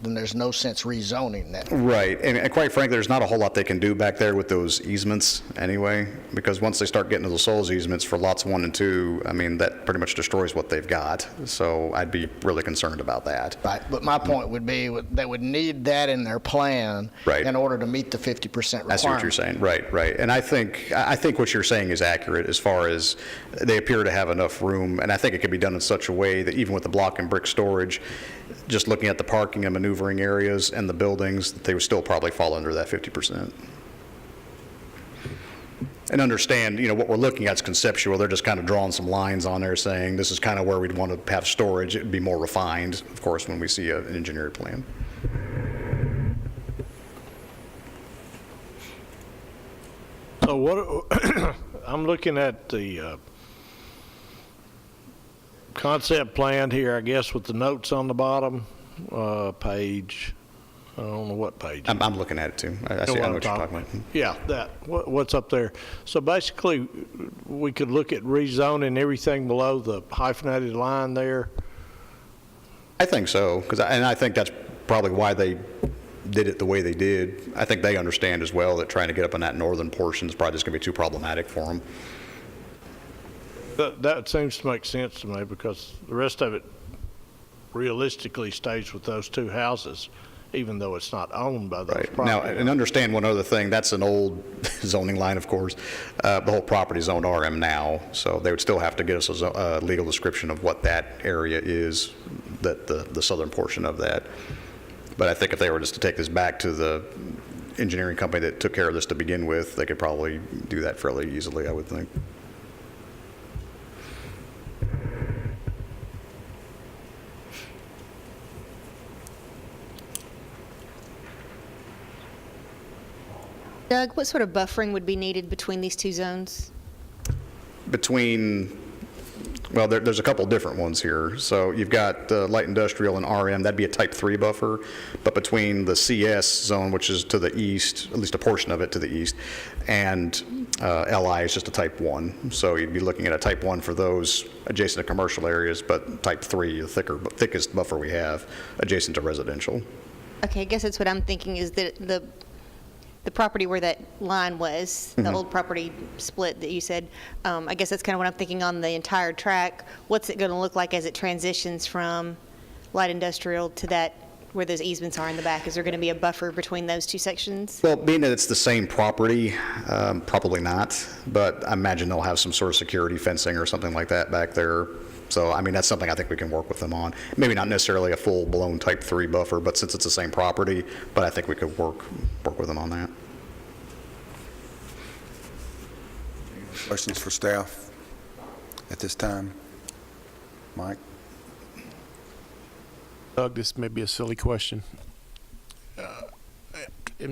then there's no sense rezoning that. Right, and quite frankly, there's not a whole lot they can do back there with those easements anyway, because once they start getting to the Soles easements for lots 1 and 2, I mean, that pretty much destroys what they've got, so I'd be really concerned about that. Right, but my point would be they would need that in their plan Right. in order to meet the 50% requirement. I see what you're saying, right, and I think what you're saying is accurate as far as they appear to have enough room, and I think it could be done in such a way that even with the block and brick storage, just looking at the parking and maneuvering areas and the buildings, they would still probably fall under that 50%. And understand, what we're looking at is conceptual. They're just kind of drawing some lines on there saying this is kind of where we'd want to have storage. It would be more refined, of course, when we see an engineered plan. So what, I'm looking at the concept plan here, I guess, with the notes on the bottom, page, I don't know what page. I'm looking at it too. I know what you're talking about. Yeah, that, what's up there. So basically, we could look at rezoning everything below the hyphenated line there. I think so, and I think that's probably why they did it the way they did. I think they understand as well that trying to get up in that northern portion is probably just going to be too problematic for them. That seems to make sense to me because the rest of it realistically stays with those two houses, even though it's not owned by those Right. property Now, and understand one other thing, that's an old zoning line, of course. The whole property is zoned RM now, so they would still have to get us a legal description of what that area is, that the southern portion of that. But I think if they were just to take this back to the engineering company that took care of this to begin with, they could probably do that fairly easily, I would think. Doug, what sort of buffering would be needed between these two zones? Well, there's a couple different ones here. So you've got light industrial and RM, that'd be a type 3 buffer. But between the CS zone, which is to the east, at least a portion of it to the east, and LI is just a type 1. So you'd be looking at a type 1 for those adjacent to commercial areas, but type 3, the thickest buffer we have, adjacent to residential. Okay, I guess that's what I'm thinking is that the property where that line was, the old property split that you said, I guess that's kind of what I'm thinking on the entire track. What's it going to look like as it transitions from light industrial to that where those easements are in the back? Is there going to be a buffer between those two sections? Well, being that it's the same property, probably not, but I imagine they'll have some sort of security fencing or something like that back there. So, I mean, that's something I think we can work with them on. Maybe not necessarily a full-blown type 3 buffer, but since it's the same property, but I think we could work with them on that. Questions for staff at this time? Mike? Doug, this may be a silly question.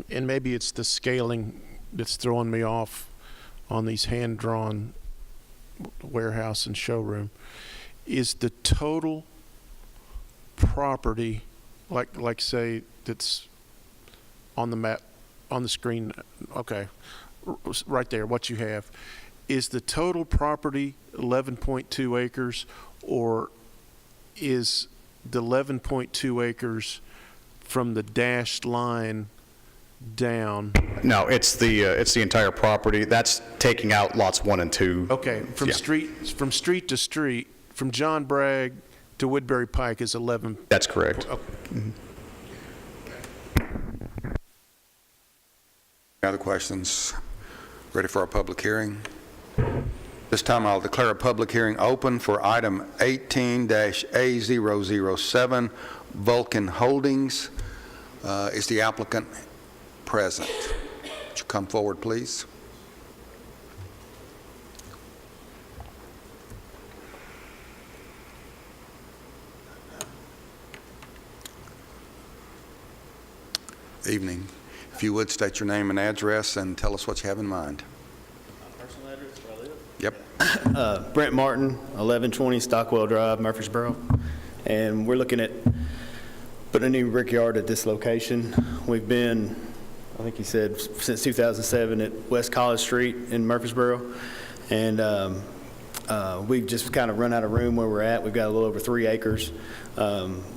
And maybe it's the scaling that's throwing me off on these hand-drawn warehouse and showroom. Is the total property, like say, that's on the map, on the screen, okay, right there, what you have, is the total property 11.2 acres, or is the 11.2 acres from the dashed line down? No, it's the entire property. That's taking out lots 1 and 2. Okay, from Yeah. street to street, from John Bragg to Woodbury Pike is 11. That's correct. Any other questions? Ready for our public hearing? This time I'll declare a public hearing open for item 18-A007, Vulcan Holdings. Is the applicant present? Would you come forward, please? Evening. If you would, state your name and address and tell us what you have in mind. Personal address where I live? Yep. Brent Martin, 1120 Stockwell Drive, Murfreesboro. And we're looking at putting a new brickyard at this location. We've been, I think he said, since 2007 at West College Street in Murfreesboro. And we've just kind of run out of room where we're at. We've got a little over 3 acres.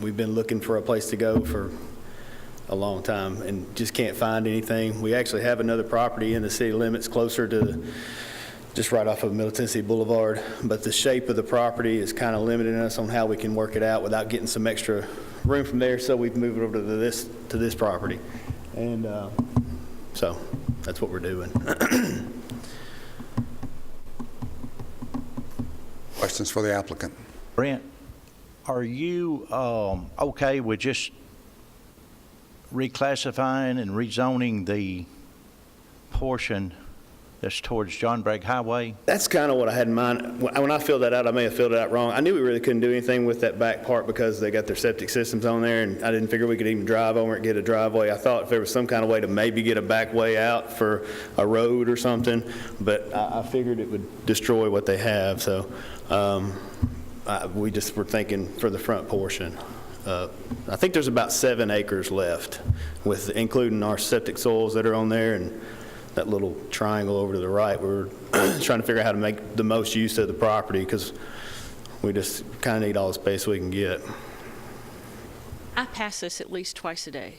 We've been looking for a place to go for a long time and just can't find anything. We actually have another property in the city limits closer to just right off of Middle Tennessee Boulevard, but the shape of the property is kind of limiting us on how we can work it out without getting some extra room from there, so we've moved over to this property. And so that's what we're doing. Questions for the applicant? Brent, are you okay with just reclassifying and rezoning the portion that's towards John Bragg Highway? That's kind of what I had in mind. When I filled that out, I may have filled it out wrong. I knew we really couldn't do anything with that back part because they got their septic systems on there, and I didn't figure we could even drive over it, get a driveway. I thought if there was some kind of way to maybe get a back way out for a road or something, but I figured it would destroy what they have. So we just were thinking for the front portion. I think there's about 7 acres left, with including our septic soils that are on there and that little triangle over to the right. We're trying to figure out how to make the most use of the property because we just kind of need all the space we can get. I pass this at least twice a day.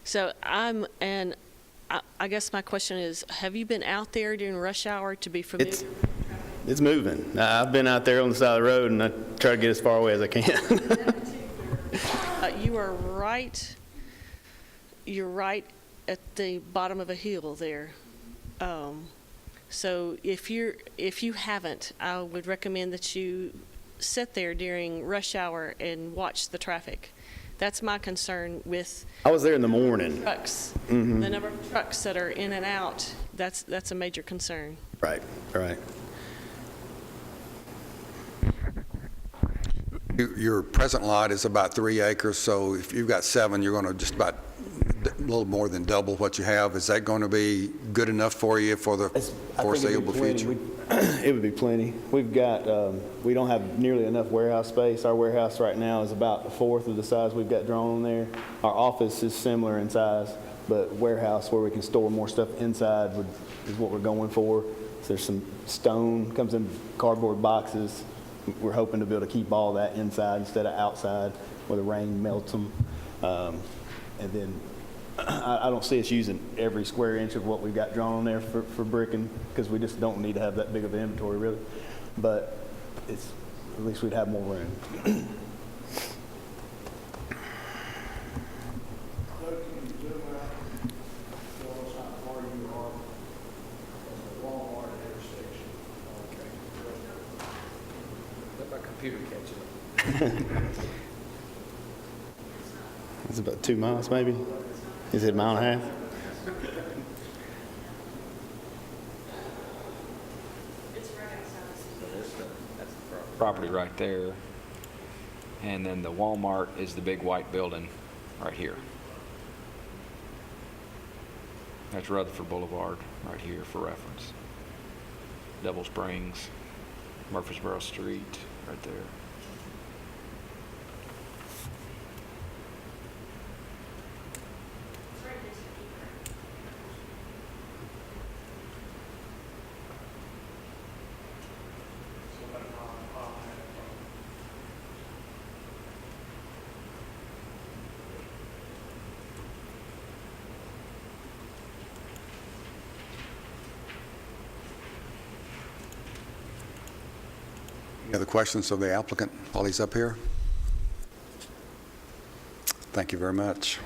So I guess my question is, have you been out there during rush hour to be familiar? It's moving. I've been out there on the side of the road and I try to get as far away as I can. You are right. You're right at the bottom of a hill there. So if you haven't, I would recommend that you sit there during rush hour and watch the traffic. That's my concern with I was there in the morning. trucks. Mm-hmm. The number of trucks that are in and out, that's a major concern. Right, right. Your present lot is about 3 acres, so if you've got 7, you're going to just about a little more than double what you have. Is that going to be good enough for you for the foreseeable future? It would be plenty. We've got, we don't have nearly enough warehouse space. Our warehouse right now is about a fourth of the size we've got drawn on there. Our office is similar in size, but warehouse where we can store more stuff inside is what we're going for. So there's some stone, comes in cardboard boxes. We're hoping to be able to keep all that inside instead of outside where the rain melts them. And then I don't see us using every square inch of what we've got drawn on there for bricking because we just don't need to have that big of an inventory really. But at least we'd have more room. It's about 2 miles, maybe. Is it a mile and a half? That's the property right there. And then the Walmart is the big white building right here. That's Rutherford Boulevard right here for reference. Double Springs, Murfreesboro Street, right there. Any other questions of the applicant while he's up here? Thank you very much.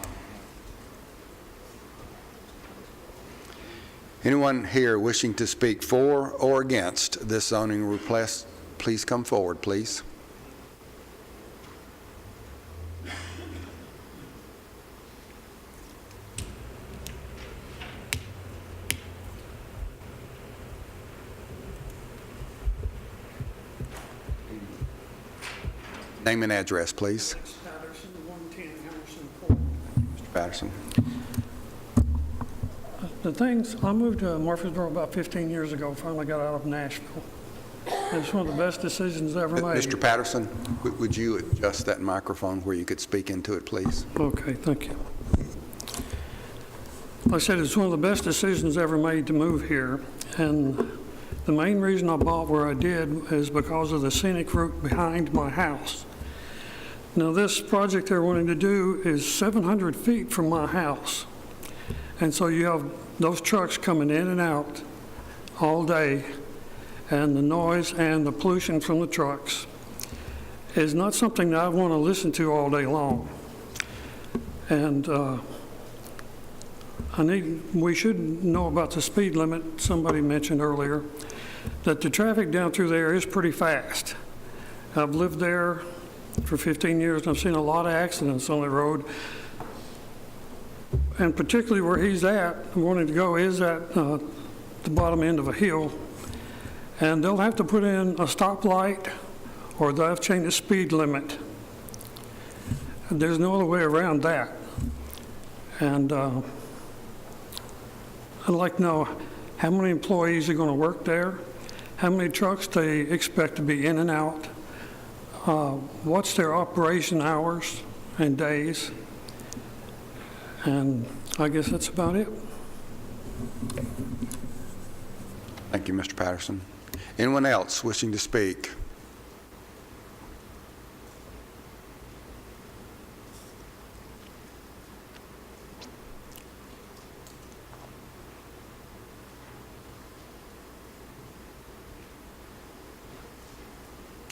Anyone here wishing to speak for or against this zoning request, please come forward, please. Name and address, please. Patterson, 110 Emerson Court. Mr. Patterson. The things, I moved to Murfreesboro about 15 years ago, finally got out of Nashville. It's one of the best decisions ever made. Mr. Patterson, would you adjust that microphone where you could speak into it, please? Okay, thank you. Like I said, it's one of the best decisions ever made to move here, and the main reason I bought where I did is because of the scenic route behind my house. Now, this project they're wanting to do is 700 feet from my house, and so you have those trucks coming in and out all day, and the noise and the pollution from the trucks is not something that I want to listen to all day long. And we should know about the speed limit. Somebody mentioned earlier that the traffic down through there is pretty fast. I've lived there for 15 years, and I've seen a lot of accidents on the road. And particularly where he's at, wanting to go, is at the bottom end of a hill. And they'll have to put in a stoplight, or they'll have to change the speed limit. And there's no other way around that. And I'd like to know how many employees are going to work there, how many trucks they expect to be in and out, what's their operation hours and days, and I guess that's about it. Thank you, Mr. Patterson. Anyone else wishing to speak?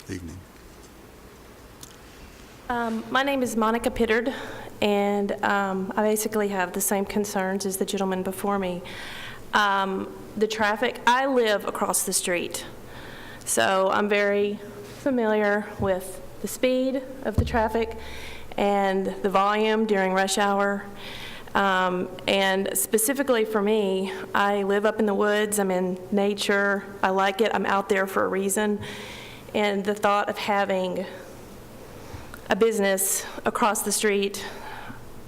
Evening. My name is Monica Pittard, and I basically have the same concerns as the gentleman before me. The traffic, I live across the street, so I'm very familiar with the speed of the traffic and the volume during rush hour. And specifically for me, I live up in the woods, I'm in nature, I like it, I'm out there for a reason. And the thought of having a business across the street,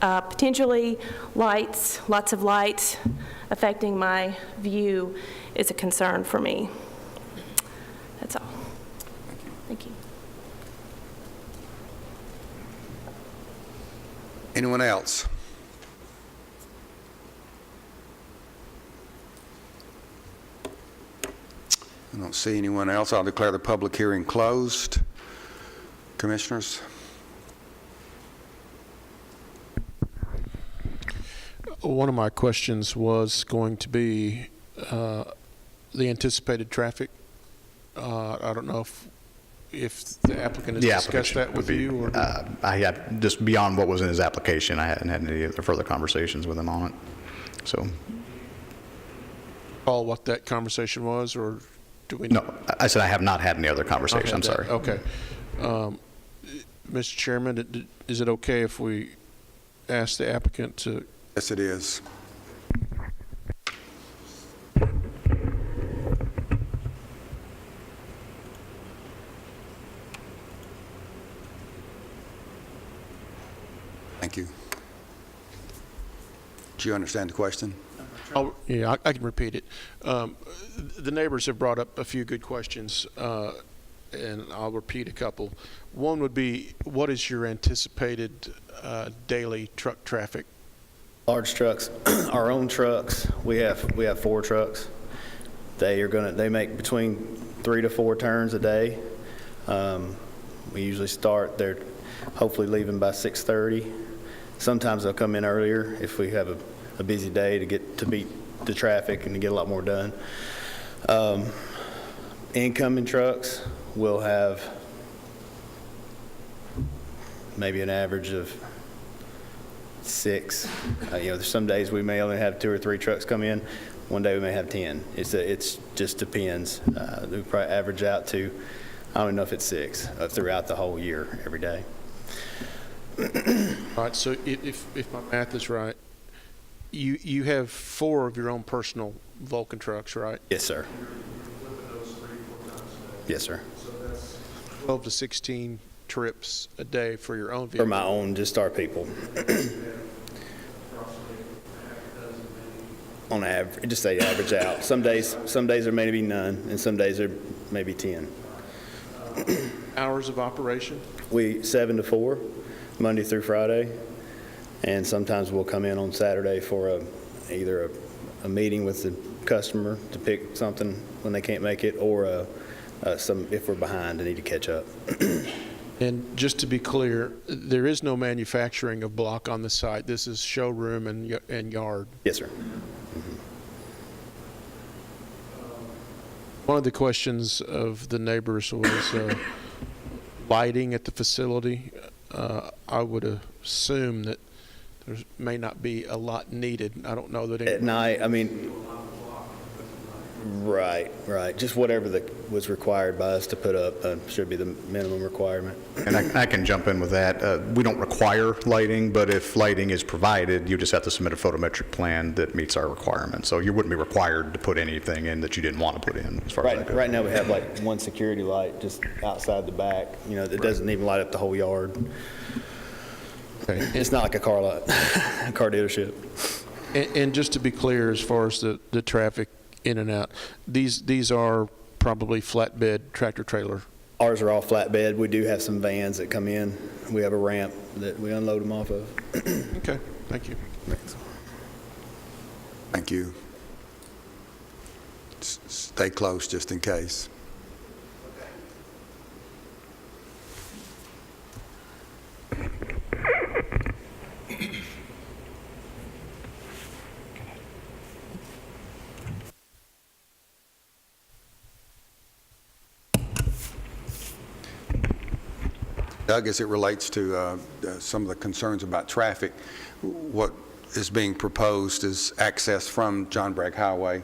potentially lights, lots of lights affecting my view is a concern for me. That's all. Thank you. Anyone else? I don't see anyone else. I'll declare the public hearing closed. Commissioners? One of my questions was going to be the anticipated traffic. I don't know if the applicant has discussed that with you, or I have, just beyond what was in his application, I hadn't had any further conversations with him on it. So, recall what that conversation was, or do we? No, I said I have not had any other conversation. I'm sorry. Okay. Mr. Chairman, is it okay if we ask the applicant to? Yes, it is. Thank you. Do you understand the question? Oh, yeah, I can repeat it. The neighbors have brought up a few good questions, and I'll repeat a couple. One would be, what is your anticipated daily truck traffic? Large trucks, our own trucks, we have 4 trucks. They make between 3 to 4 turns a day. We usually start, they're hopefully leaving by 6:30. Sometimes they'll come in earlier if we have a busy day to beat the traffic and to get a lot more done. Incoming trucks will have maybe an average of 6. There's some days we may only have 2 or 3 trucks come in. One day we may have 10. It's just depends. We probably average out to, I don't know if it's 6 throughout the whole year, every day. All right, so if my math is right, you have 4 of your own personal Vulcan trucks, right? Yes, sir. Yes, sir. 12 to 16 trips a day for your own For vehicle. my own, just our people. On average, just say average out. Some days there may be none, and some days there may be 10. Hours of operation? 7 to 4, Monday through Friday, and sometimes we'll come in on Saturday for either a meeting with the customer to pick something when they can't make it, or if we're behind and need to catch up. And just to be clear, there is no manufacturing of block on the site. This is showroom and yard. Yes, sir. One of the questions of the neighbors was lighting at the facility. I would assume that there may not be a lot needed. I don't know that At night, right. Just whatever was required by us to put up should be the minimum requirement. And I can jump in with that. We don't require lighting, but if lighting is provided, you just have to submit a photometric plan that meets our requirements. So you wouldn't be required to put anything in that you didn't want to put in, as far as that goes. Right now, we have like one security light just outside the back, that doesn't even light up the whole yard. Okay. It's not like a car lot, a car dealership. And just to be clear, as far as the traffic in and out, these are probably flatbed tractor trailer. Ours are all flatbed. We do have some vans that come in. We have a ramp that we unload them off of. Okay, thank you. Thank you. Stay close just in case. Doug, as it relates to some of the concerns about traffic, what is being proposed is access from John Bragg Highway.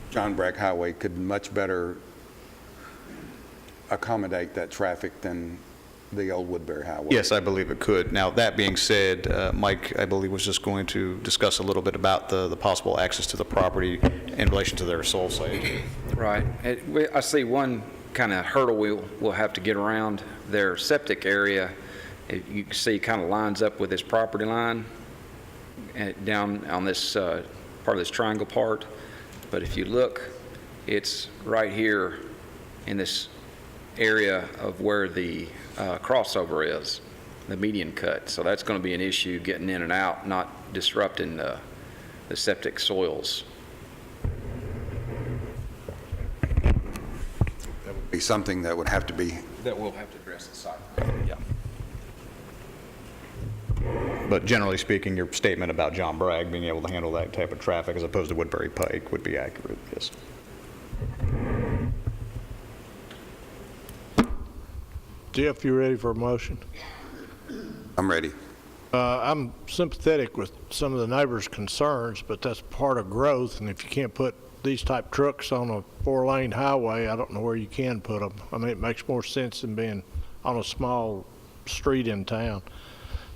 John Bragg Highway could much better accommodate that traffic than the old Woodbury Highway. Yes, I believe it could. Now, that being said, Mike, I believe, was just going to discuss a little bit about the possible access to the property in relation to their sole site. Right. I see one kind of hurdle we'll have to get around. Their septic area, you can see, kind of lines up with this property line down on this part of this triangle part. But if you look, it's right here in this area of where the crossover is, the median cut. So that's going to be an issue getting in and out, not disrupting the septic soils. That would be something that would have to be. That we'll have to address the site. Yeah. But generally speaking, your statement about John Bragg being able to handle that type of traffic as opposed to Woodbury Pike would be accurate, yes. Jeff, you ready for a motion? I'm ready. I'm sympathetic with some of the neighbors' concerns, but that's part of growth, and if you can't put these type trucks on a 4-lane highway, I don't know where you can put them. I mean, it makes more sense than being on a small street in town.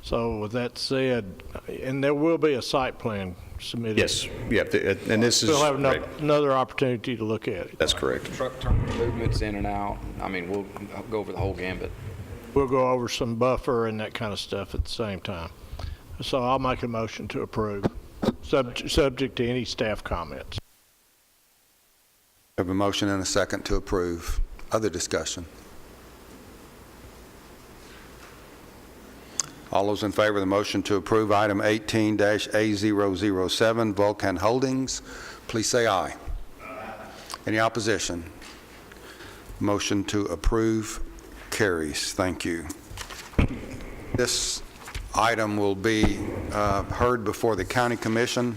So with that said, and there will be a site plan submitted. Yes, yeah, and this is. We'll have right. another opportunity to look at it. That's correct. Truck turn movements in and out. I mean, we'll go over the whole gambit. We'll go over some buffer and that kind of stuff at the same time. So I'll make a motion to approve, subject to any staff comments. I have a motion and a second to approve. Other discussion? All those in favor of the motion to approve item 18-A007, Vulcan Holdings, please say aye. Aye. Any opposition? Motion to approve carries. Thank you. This item will be heard before the County Commission.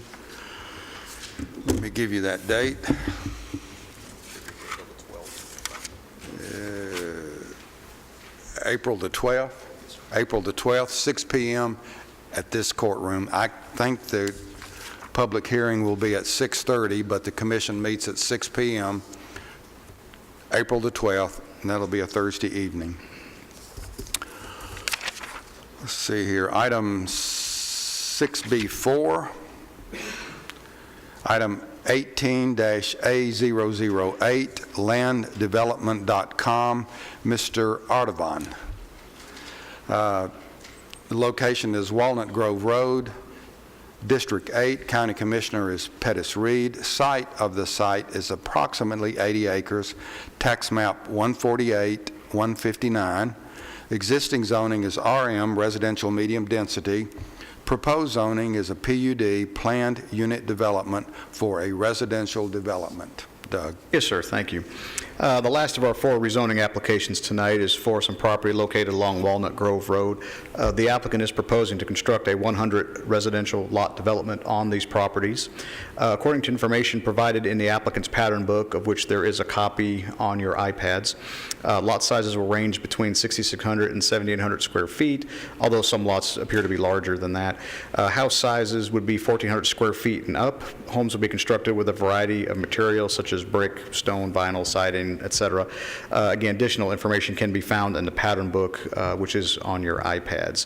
Let me give you that date. April the 12th, 6 p.m. at this courtroom. I think the public hearing will be at 6:30, but the commission meets at 6 p.m., April the 12th, and that'll be a Thursday evening. Let's see here, item 6B4, item 18-A008, landdevelopment.com, Mr. Artavan. The location is Walnut Grove Road, District 8, County Commissioner is Pettis Reed. Site of the site is approximately 80 acres, tax map 148, 159. Existing zoning is RM, residential medium density. Proposed zoning is a PUD, planned unit development for a residential development. Doug? Yes, sir. Thank you. The last of our 4 rezoning applications tonight is for some property located along Walnut Grove Road. The applicant is proposing to construct a 100 residential lot development on these properties. According to information provided in the applicant's pattern book, of which there is a copy on your iPads, lot sizes will range between 6,600 and 7,800 square feet, although some lots appear to be larger than that. House sizes would be 1,400 square feet and up. Homes will be constructed with a variety of materials such as brick, stone, vinyl, siding, etc. Again, additional information can be found in the pattern book, which is on your iPads.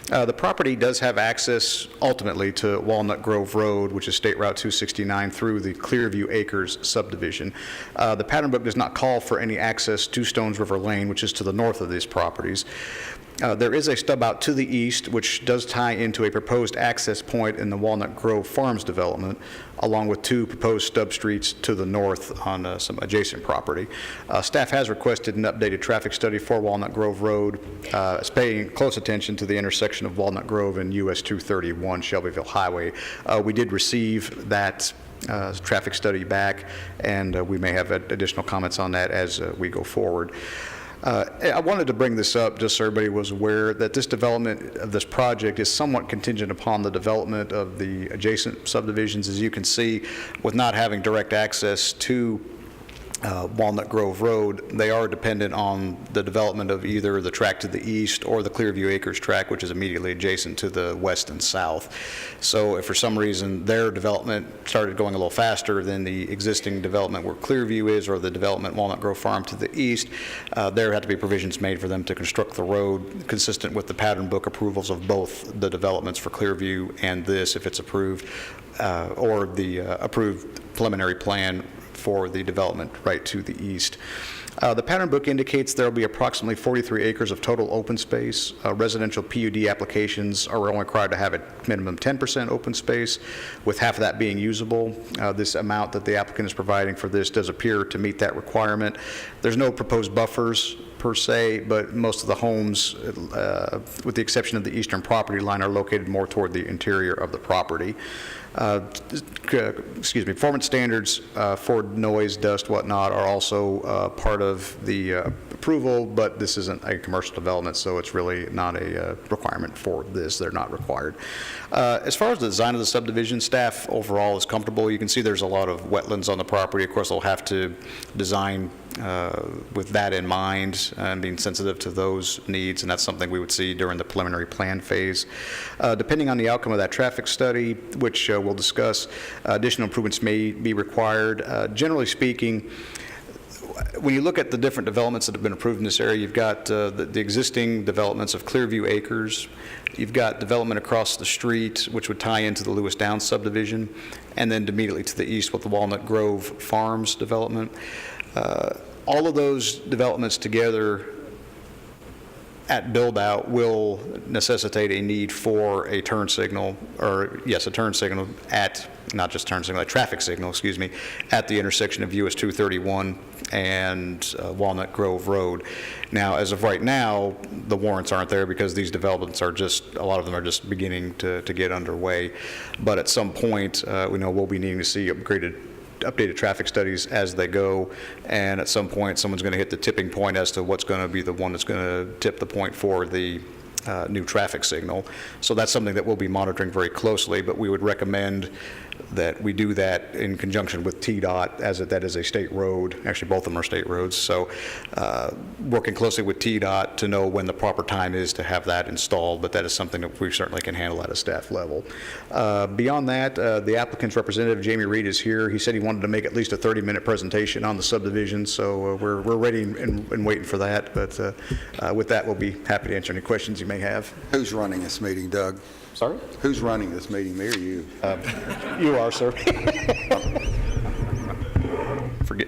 The property does have access ultimately to Walnut Grove Road, which is State Route 269, through the Clearview Acres subdivision. The pattern book does not call for any access to Stones River Lane, which is to the north of these properties. There is a stub out to the east, which does tie into a proposed access point in the Walnut Grove Farms development, along with 2 proposed stub streets to the north on some adjacent property. Staff has requested an updated traffic study for Walnut Grove Road, paying close attention to the intersection of Walnut Grove and US 231 Shelbyville Highway. We did receive that traffic study back, and we may have additional comments on that as we go forward. I wanted to bring this up just so everybody was aware that this development of this project is somewhat contingent upon the development of the adjacent subdivisions. As you can see, with not having direct access to Walnut Grove Road, they are dependent on the development of either the tract to the east or the Clearview Acres tract, which is immediately adjacent to the west and south. So if for some reason their development started going a little faster than the existing development where Clearview is, or the development Walnut Grove Farm to the east, there have to be provisions made for them to construct the road consistent with the pattern book approvals of both the developments for Clearview and this, if it's approved, or the approved preliminary plan for the development right to the east. The pattern book indicates there will be approximately 43 acres of total open space. Residential PUD applications are only required to have a minimum 10% open space, with half of that being usable. This amount that the applicant is providing for this does appear to meet that requirement. There's no proposed buffers per se, but most of the homes, with the exception of the eastern property line, are located more toward the interior of the property. Performance standards for noise, dust, whatnot are also part of the approval, but this isn't a commercial development, so it's really not a requirement for this. They're not required. As far as the design of the subdivision, staff overall is comfortable. You can see there's a lot of wetlands on the property. Of course, they'll have to design with that in mind and being sensitive to those needs, and that's something we would see during the preliminary plan phase. Depending on the outcome of that traffic study, which we'll discuss, additional improvements may be required. Generally speaking, when you look at the different developments that have been approved in this area, you've got the existing developments of Clearview Acres, you've got development across the street, which would tie into the Lewis Downs subdivision, and then immediately to the east with the Walnut Grove Farms development. All of those developments together at build-out will necessitate a need for a turn signal, or yes, a turn signal at, not just turn signal, a traffic signal, excuse me, at the intersection of US 231 and Walnut Grove Road. Now, as of right now, the warrants aren't there because these developments are just, a lot of them are just beginning to get underway. But at some point, we know we'll be needing to see updated traffic studies as they go, and at some point someone's going to hit the tipping point as to what's going to be the one that's going to tip the point for the new traffic signal. So that's something that we'll be monitoring very closely, but we would recommend that we do that in conjunction with TDOT, as that is a state road. Actually, both of them are state roads. So working closely with TDOT to know when the proper time is to have that installed, but that is something that we certainly can handle at a staff level. Beyond that, the applicant's representative, Jamie Reed, is here. He said he wanted to make at least a 30-minute presentation on the subdivision, so we're ready and waiting for that. But with that, we'll be happy to answer any questions you may have. Who's running this meeting, Doug? Sorry? Who's running this meeting, me or you? You are, sir.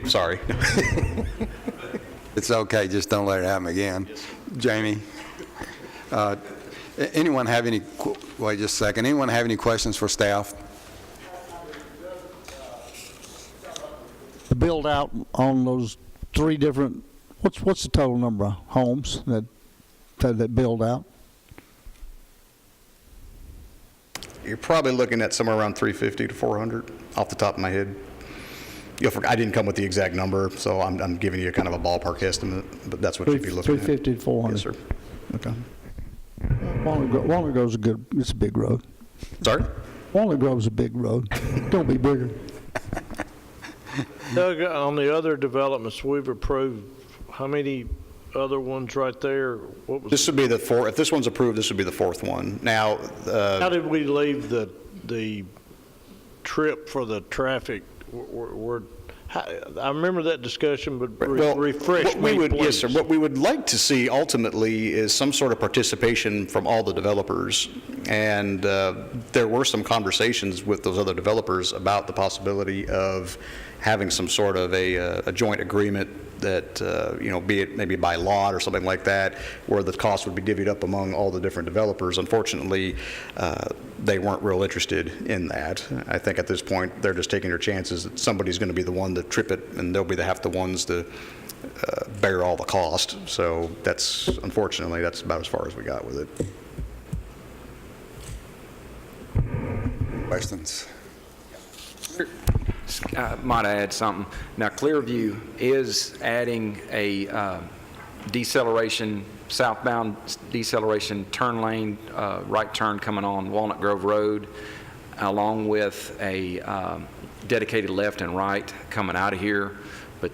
Sorry. It's okay, just don't let it happen again. Jamie, anyone have any, wait just a second, anyone have any questions for staff? The build out on those 3 different, what's the total number of homes that build out? You're probably looking at somewhere around 350 to 400 off the top of my head. I didn't come with the exact number, so I'm giving you kind of a ballpark estimate, but that's what you'd be looking at. 350 to 400? Yes, sir. Okay. Walnut Grove's it's a big road. Sorry? Walnut Grove's a big road. Don't be bigger. Doug, on the other developments we've approved, how many other ones right there? What was This would be the fourth. If this one's approved, this would be the 4th one. Now, how did we leave the trip for the traffic? I remember that discussion, but refresh me, please. Yes, sir. What we would like to see ultimately is some sort of participation from all the developers. And there were some conversations with those other developers about the possibility of having some sort of a joint agreement that, be it maybe by lot or something like that, where the cost would be divvied up among all the different developers. Unfortunately, they weren't real interested in that. I think at this point, they're just taking their chances that somebody's going to be the one to trip it, and they'll be the ones to bear all the cost. So unfortunately, that's about as far as we got with it. Questions? I might add something. Now, Clearview is adding a deceleration, southbound deceleration turn lane, right turn coming on Walnut Grove Road, along with a dedicated left and right coming out of here. But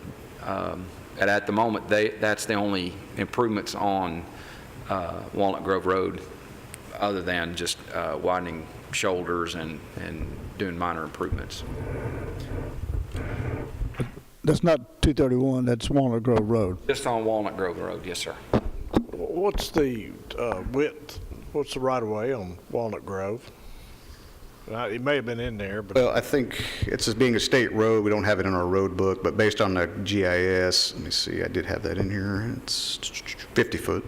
at the moment, that's the only improvements on Walnut Grove Road, other than just widening shoulders and doing minor improvements. That's not 231, that's Walnut Grove Road. Just on Walnut Grove Road, yes, sir. What's the width? What's the right-of-way on Walnut Grove? It may have been in there, but... Well, I think it's as being a state road. We don't have it in our road book, but based on the GIS, let me see, I did have that in here. It's 50 foot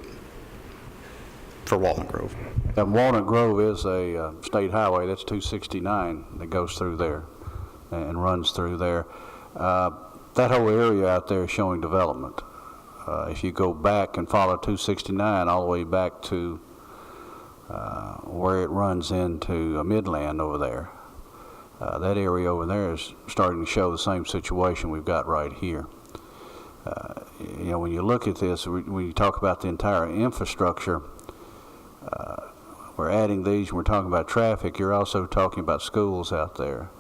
for Walnut Grove. And Walnut Grove is a state highway. That's 269 that goes through there and runs through there. That whole area out there is showing development. If you go back and follow 269 all the way back to where it runs into Midland over there, that area over there is starting to show the same situation we've got right here. When you look at this, when you talk about the entire infrastructure, we're adding these, we're talking about traffic, you're also talking about schools out there.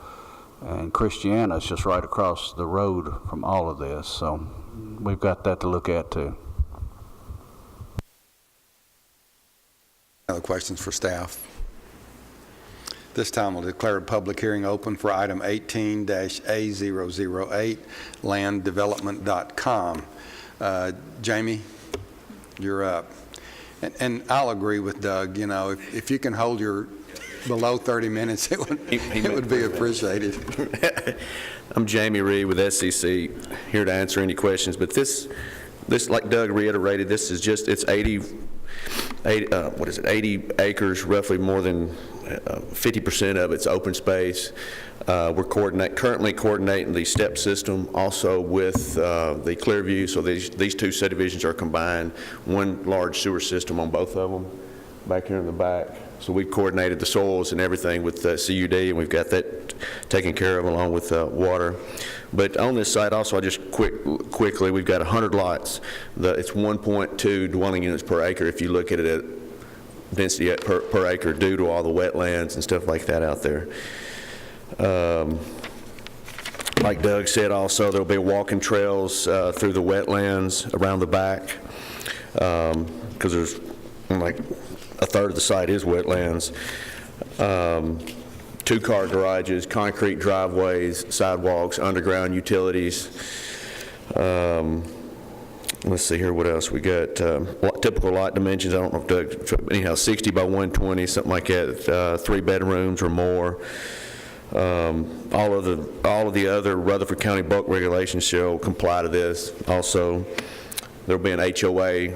And Christiana is just right across the road from all of this, so we've got that to look at too. Other questions for staff? This time we'll declare a public hearing open for item 18-A008, landdevelopment.com. Jamie, you're up. And I'll agree with Doug, if you can hold your below 30 minutes, it would be appreciated. I'm Jamie Reed with SCC, here to answer any questions. But this, like Doug reiterated, this is just, it's 80 acres, roughly more than 50% of it's open space. We're currently coordinating the STEP system also with the Clearview, so these two subdivisions are combined, one large sewer system on both of them back here in the back. So we've coordinated the soils and everything with CUD, and we've got that taken care of along with water. But on this site also, I just quickly, we've got 100 lots. It's 1.2 dwelling units per acre if you look at it at density per acre due to all the wetlands and stuff like that out there. Like Doug said also, there'll be walking trails through the wetlands around the back, because there's like a third of the site is wetlands. Two-car garages, concrete driveways, sidewalks, underground utilities. Let's see here, what else we got? Typical lot dimensions, I don't know if Doug, anyhow, 60 by 120, something like that, 3 bedrooms or more. All of the other Rutherford County bulk regulations shall comply to this. Also, there'll be an HOA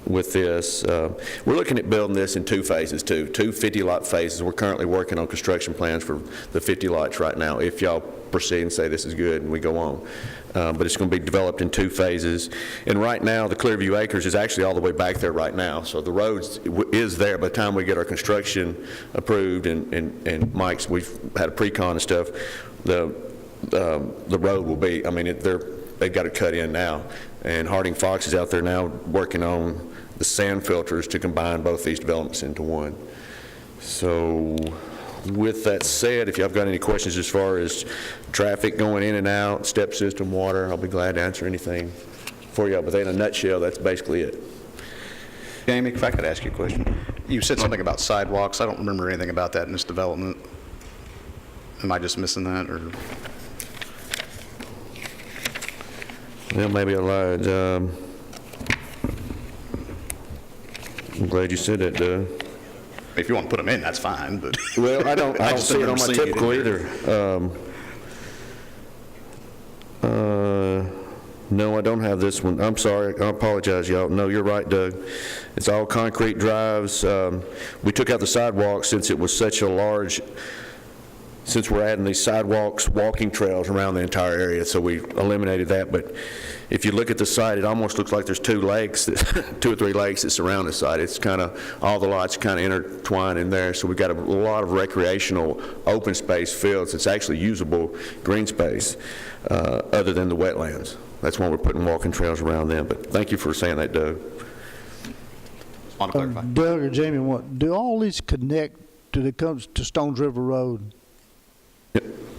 with this. We're looking at building this in 2 phases, too, 2 50-lot phases. We're currently working on construction plans for the 50 lots right now, if y'all proceed and say this is good and we go on. But it's going to be developed in 2 phases. And right now, the Clearview Acres is actually all the way back there right now. So the road is there by the time we get our construction approved, and Mike's, we've had a pre-con and stuff, the road will be, I mean, they've got it cut in now. And Harding Fox is out there now working on the sand filters to combine both these developments into one. So with that said, if y'all have got any questions as far as traffic going in and out, step system, water, I'll be glad to answer anything for y'all. But in a nutshell, that's basically it. Jamie, if I could ask you a question. You said something about sidewalks. I don't remember anything about that in this development. Am I just missing that, or? Well, maybe I lied. I'm glad you said that, Doug. If you want to put them in, that's fine, but. Well, I don't see it on my typical either. No, I don't have this one. I'm sorry. I apologize, y'all. No, you're right, Doug. It's all concrete drives. We took out the sidewalks since it was such a large, since we're adding these sidewalks, walking trails around the entire area, so we eliminated that. But if you look at the site, it almost looks like there's 2 lakes, 2 or 3 lakes that surround the site. It's kind of, all the lots kind of intertwined in there, so we've got a lot of recreational open space fields. It's actually usable green space other than the wetlands. That's why we're putting walking trails around them. But thank you for saying that, Doug. Want to clarify? Doug or Jamie, do all these connect to Stones River Road?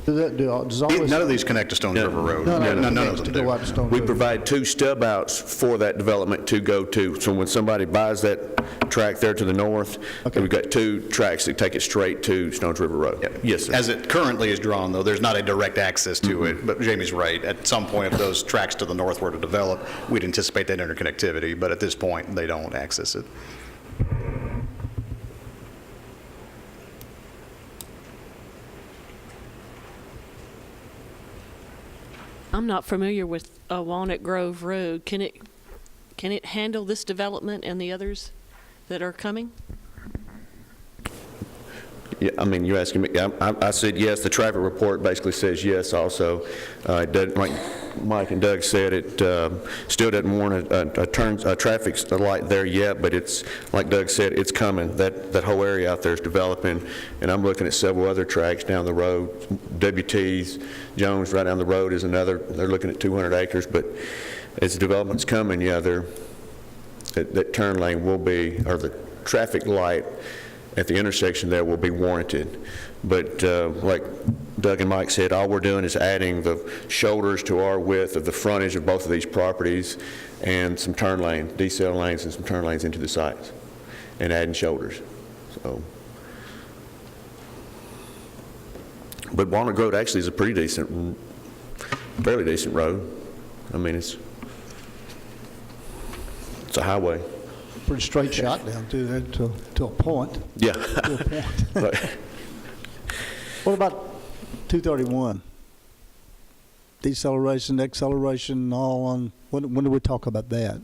None of these connect to Stones River Road. None of them do. We provide 2 stub outs for that development to go to. So when somebody buys that tract there to the north, we've got 2 tracks that take it straight to Stones River Road. Yeah. Yes, sir. As it currently is drawn, though, there's not a direct access to it, but Jamie's right. At some point, if those tracks to the north were to develop, we'd anticipate that interconnectivity, but at this point, they don't access it. I'm not familiar with Walnut Grove Road. Can it handle this development and the others that are coming? Yeah, I mean, you're asking me. I said yes. The traffic report basically says yes also. It doesn't, like Mike and Doug said, it still doesn't warrant a traffic light there yet, but it's, like Doug said, it's coming. That whole area out there is developing, and I'm looking at several other tracks down the road. WT's, Jones right down the road is another. They're looking at 200 acres, but as development's coming, yeah, that turn lane will be, or the traffic light at the intersection there will be warranted. But like Doug and Mike said, all we're doing is adding the shoulders to our width of the frontage of both of these properties and some turn lanes, decel lanes and some turn lanes into the sites, and adding shoulders. So, but Walnut Road actually is a pretty decent, fairly decent road. I mean, it's a highway. Pretty straight shot down to a point. Yeah. To a point. What about 231? Deceleration, acceleration, all on, when do we talk about that?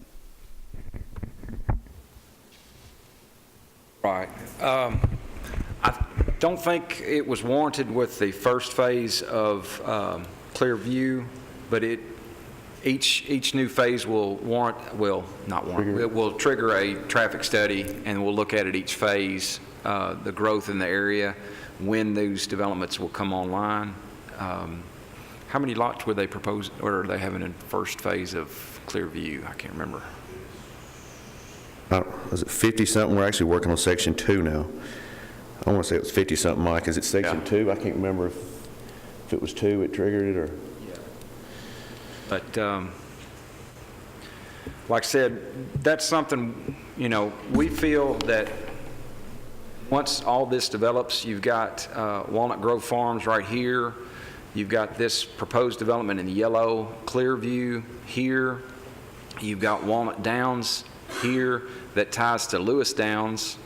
Right. I don't think it was warranted with the first phase of Clearview, but each new phase will it will trigger a traffic study, and we'll look at it each phase, the growth in the area, when those developments will come online. How many lots were they proposed, or are they having in first phase of Clearview? I can't remember. Was it 50-something? We're actually working on Section 2 now. I want to say it was 50-something, Mike. Is it Section 2? I can't remember. If it was 2, it triggered it, or? But like I said, that's something, we feel that once all this develops, you've got Walnut Grove Farms right here. You've got this proposed development in yellow, Clearview here. You've got Walnut Downs here that ties to Lewis Downs,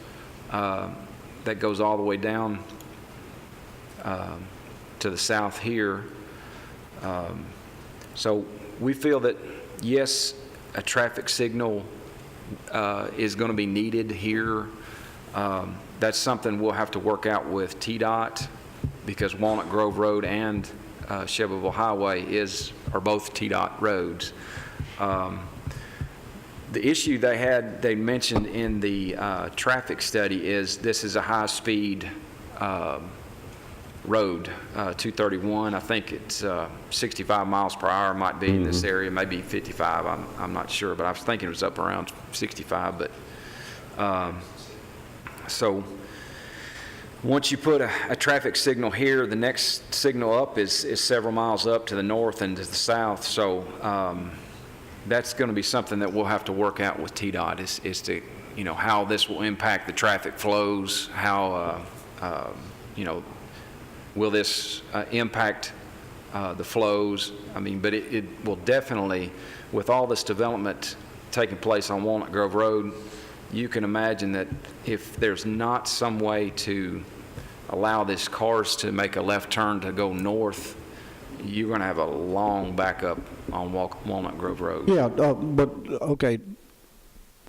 that goes all the way down to the south here. So we feel that, yes, a traffic signal is going to be needed here. That's something we'll have to work out with TDOT, because Walnut Grove Road and Shelbyville Highway are both TDOT roads. The issue they mentioned in the traffic study is this is a high-speed road, 231. I think it's 65 miles per hour might be in this area, maybe 55. I'm not sure, but I was thinking it was up around 65. But so once you put a traffic signal here, the next signal up is several miles up to the north and to the south. So that's going to be something that we'll have to work out with TDOT is to, how this will impact the traffic flows, how, will this impact the flows? I mean, but it will definitely, with all this development taking place on Walnut Grove Road, you can imagine that if there's not some way to allow these cars to make a left turn to go north, you're going to have a long backup on Walnut Grove Road. Yeah, but, okay,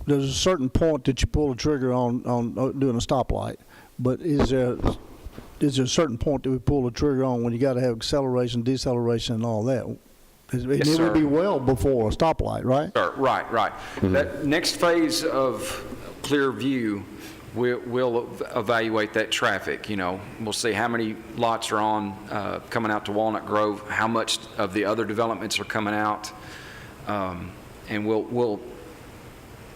there's a certain point that you pull the trigger on doing a stoplight, but is there a certain point that we pull the trigger on when you got to have acceleration, deceleration, and all that? It would be well before a stoplight, right? Sure. Right. That next phase of Clearview, we'll evaluate that traffic. We'll see how many lots are on coming out to Walnut Grove, how much of the other developments are coming out, and we'll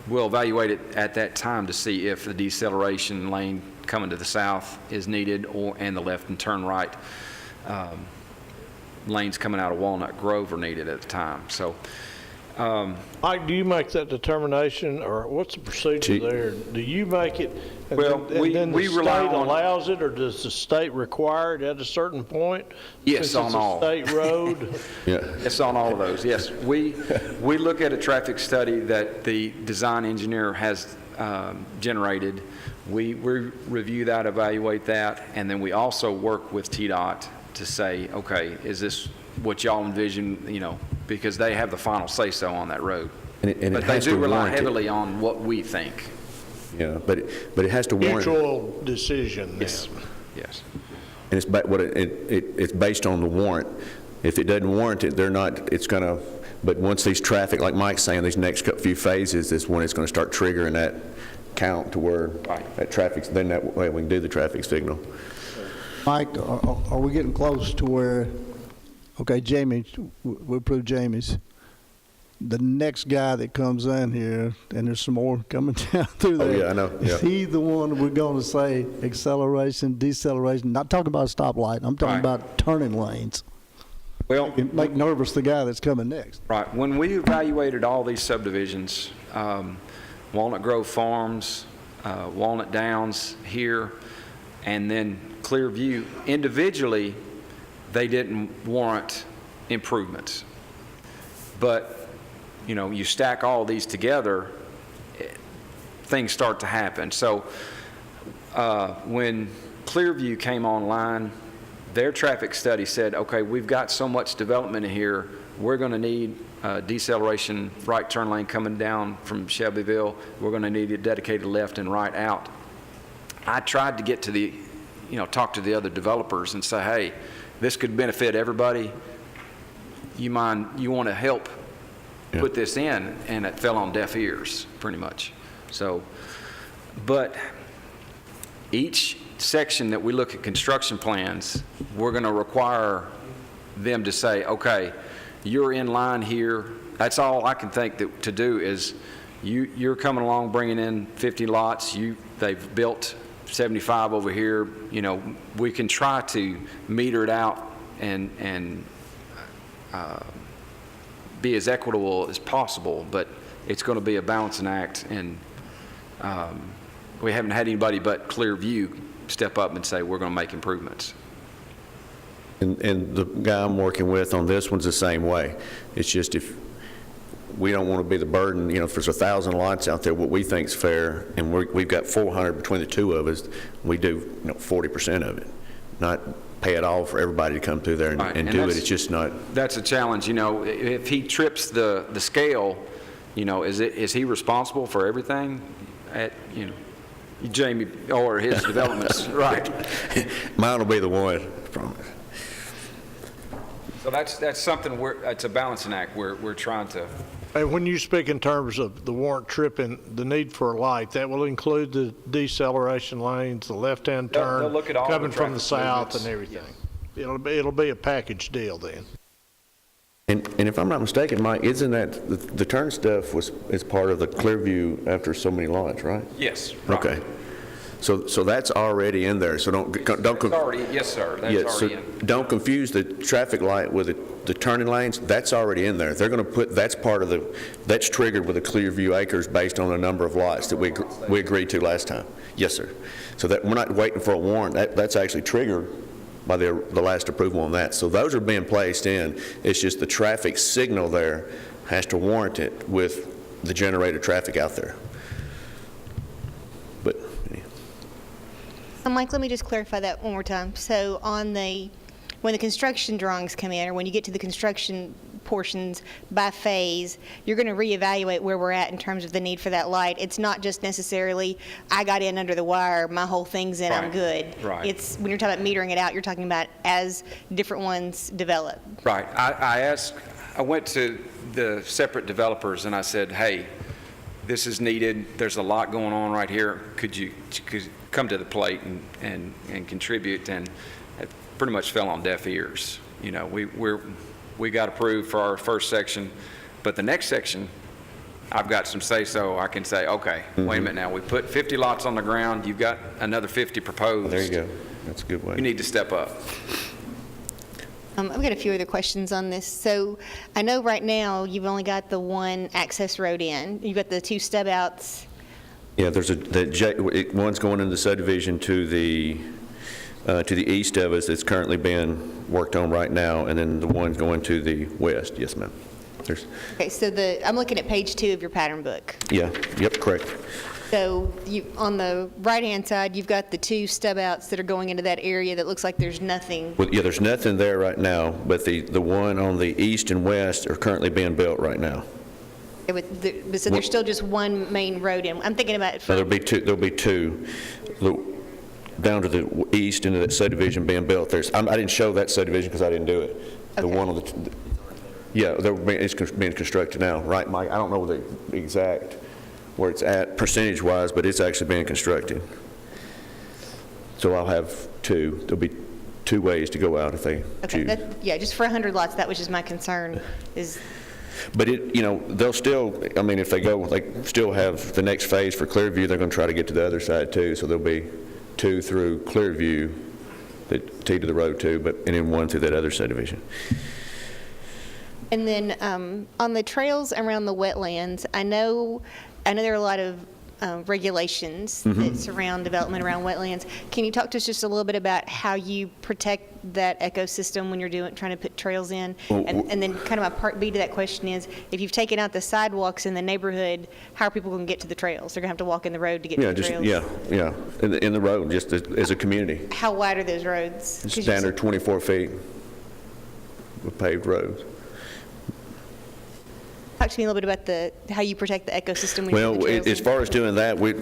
evaluate it at that time to see if the deceleration lane coming to the south is needed, and the left and turn right lanes coming out of Walnut Grove are needed at the time. So, Mike, do you make that determination, or what's the procedure there? Do you make it, and well, then we the rely state on, allows it, or does the state require it at a certain point? Yes, since on it's all. a state road? Yes, on all of those. Yes, we look at a traffic study that the design engineer has generated. We review that, evaluate that, and then we also work with TDOT to say, okay, is this what y'all envision, because they have the final say-so on that road. But they do rely heavily on what we think. Yeah, but it has to warrant. Mutual decision, then. Yes. And it's based on the warrant. If it doesn't warrant it, but once these traffic, like Mike's saying, these next few phases is when it's going to start triggering that count to where that traffic, then that way we can do the traffic signal. Mike, are we getting close to where, okay, Jamie, we approved Jamie's. The next guy that comes in here, and there's some more coming down through there. Oh, yeah, I know. Yeah. Is he the one we're going to say acceleration, deceleration? Not talking about a stoplight. I'm talking about turning lanes. Well, make nervous the guy that's coming next. Right. When we evaluated all these subdivisions, Walnut Grove Farms, Walnut Downs here, and then Clearview, individually, they didn't warrant improvements. But you stack all these together, things start to happen. So when Clearview came online, their traffic study said, okay, we've got so much development in here, we're going to need deceleration right turn lane coming down from Shelbyville. We're going to need a dedicated left and right out. I tried to get to talk to the other developers and say, hey, this could benefit everybody. You want to help put this in? And it fell on deaf ears, pretty much. So, but each section that we look at construction plans, we're going to require them to say, okay, you're in line here. That's all I can think to do is you're coming along bringing in 50 lots. They've built 75 over here. We can try to meter it out and be as equitable as possible, but it's going to be a balancing act, and we haven't had anybody but Clearview step up and say, we're going to make improvements. And the guy I'm working with on this one's the same way. It's just if we don't want to be the burden, you know, if there's 1,000 lots out there, what we think's fair, and we've got 400 between the two of us, we do, 40% of it, not pay it all for everybody to come through there and do it. It's just not. That's a challenge, if he trips the scale, is he responsible for everything Jamie, or his developments, right? Mine will be the one, I promise. So that's something it's a balancing act we're trying to. And when you speak in terms of the warrant tripping, the need for a light, that will include the deceleration lanes, the left-hand turn, They'll look at all the coming from the traffic south movements. and everything. Yes. It'll be a package deal then. And if I'm not mistaken, Mike, isn't that, the turn stuff is part of the Clearview after so many lots, right? Yes. Right. Okay. So that's already in there, so don't. That's already, yes, sir, that's already in. Don't confuse the traffic light with the turning lanes, that's already in there. They're going to put, that's part of that's triggered with the Clearview Acres based on the number of lots that we agreed to last time. Yes, sir. So that, we're not waiting for a warrant, that's actually triggered by the last approval on that. So those are being placed in, it's just the traffic signal there has to warrant it with the generated traffic out there. But, Mike, let me just clarify that one more time. So when the construction drawings come in, or when you get to the construction portions by phase, you're going to reevaluate where we're at in terms of the need for that light. It's not just necessarily, I got in under the wire, my whole thing's in, I'm good. Right. It's, when you're talking about metering it out, you're talking about as different ones develop. Right. I went to the separate developers and I said, hey, this is needed, there's a lot going on right here, could you come to the plate and contribute? And it pretty much fell on deaf ears. We got approved for our first section, but the next section, I've got some say-so. I can say, okay, wait a minute now, we put 50 lots on the ground, you've got another 50 proposed. there you go. That's a good way. You need to step up. I've got a few other questions on this. So I know right now you've only got the one access road in. You've got the two stub outs. Yeah, there's one's going into the subdivision to the east of us that's currently being worked on right now, and then the one's going to the west. Yes, ma'am. Okay, so I'm looking at page 2 of your pattern book. Yeah, yep, correct. So on the right-hand side, you've got the two stub outs that are going into that area that looks like there's nothing. Well, yeah, there's nothing there right now, but the one on the east and west are currently being built right now. So there's still just one main road in. I'm thinking about it There'll be two. Down to the east into that subdivision being built. I didn't show that subdivision because I didn't do it. The one on it's being constructed now, right, Mike? I don't know the exact where it's at percentage-wise, but it's actually being constructed. So I'll have two. There'll be two ways to go out if they choose. Just for 100 lots, that was just my concern is. But they'll still, if they go, they still have the next phase for Clearview, they're going to try to get to the other side too, so there'll be two through Clearview that tee to the road too, and then one through that other subdivision. And then on the trails around the wetlands, I know there are a lot of regulations that surround development around wetlands. Can you talk to us just a little bit about how you protect that ecosystem when you're trying to put trails in? And then kind of my part B to that question is, if you've taken out the sidewalks in the neighborhood, how are people going to get to the trails? They're going to have to walk in the road to get to the trails? Yeah, in the road, just as a community. How wide are those roads? Standard 24 feet of paved roads. Talk to me a little bit about how you protect the ecosystem when you put the trails as in. far as doing that, we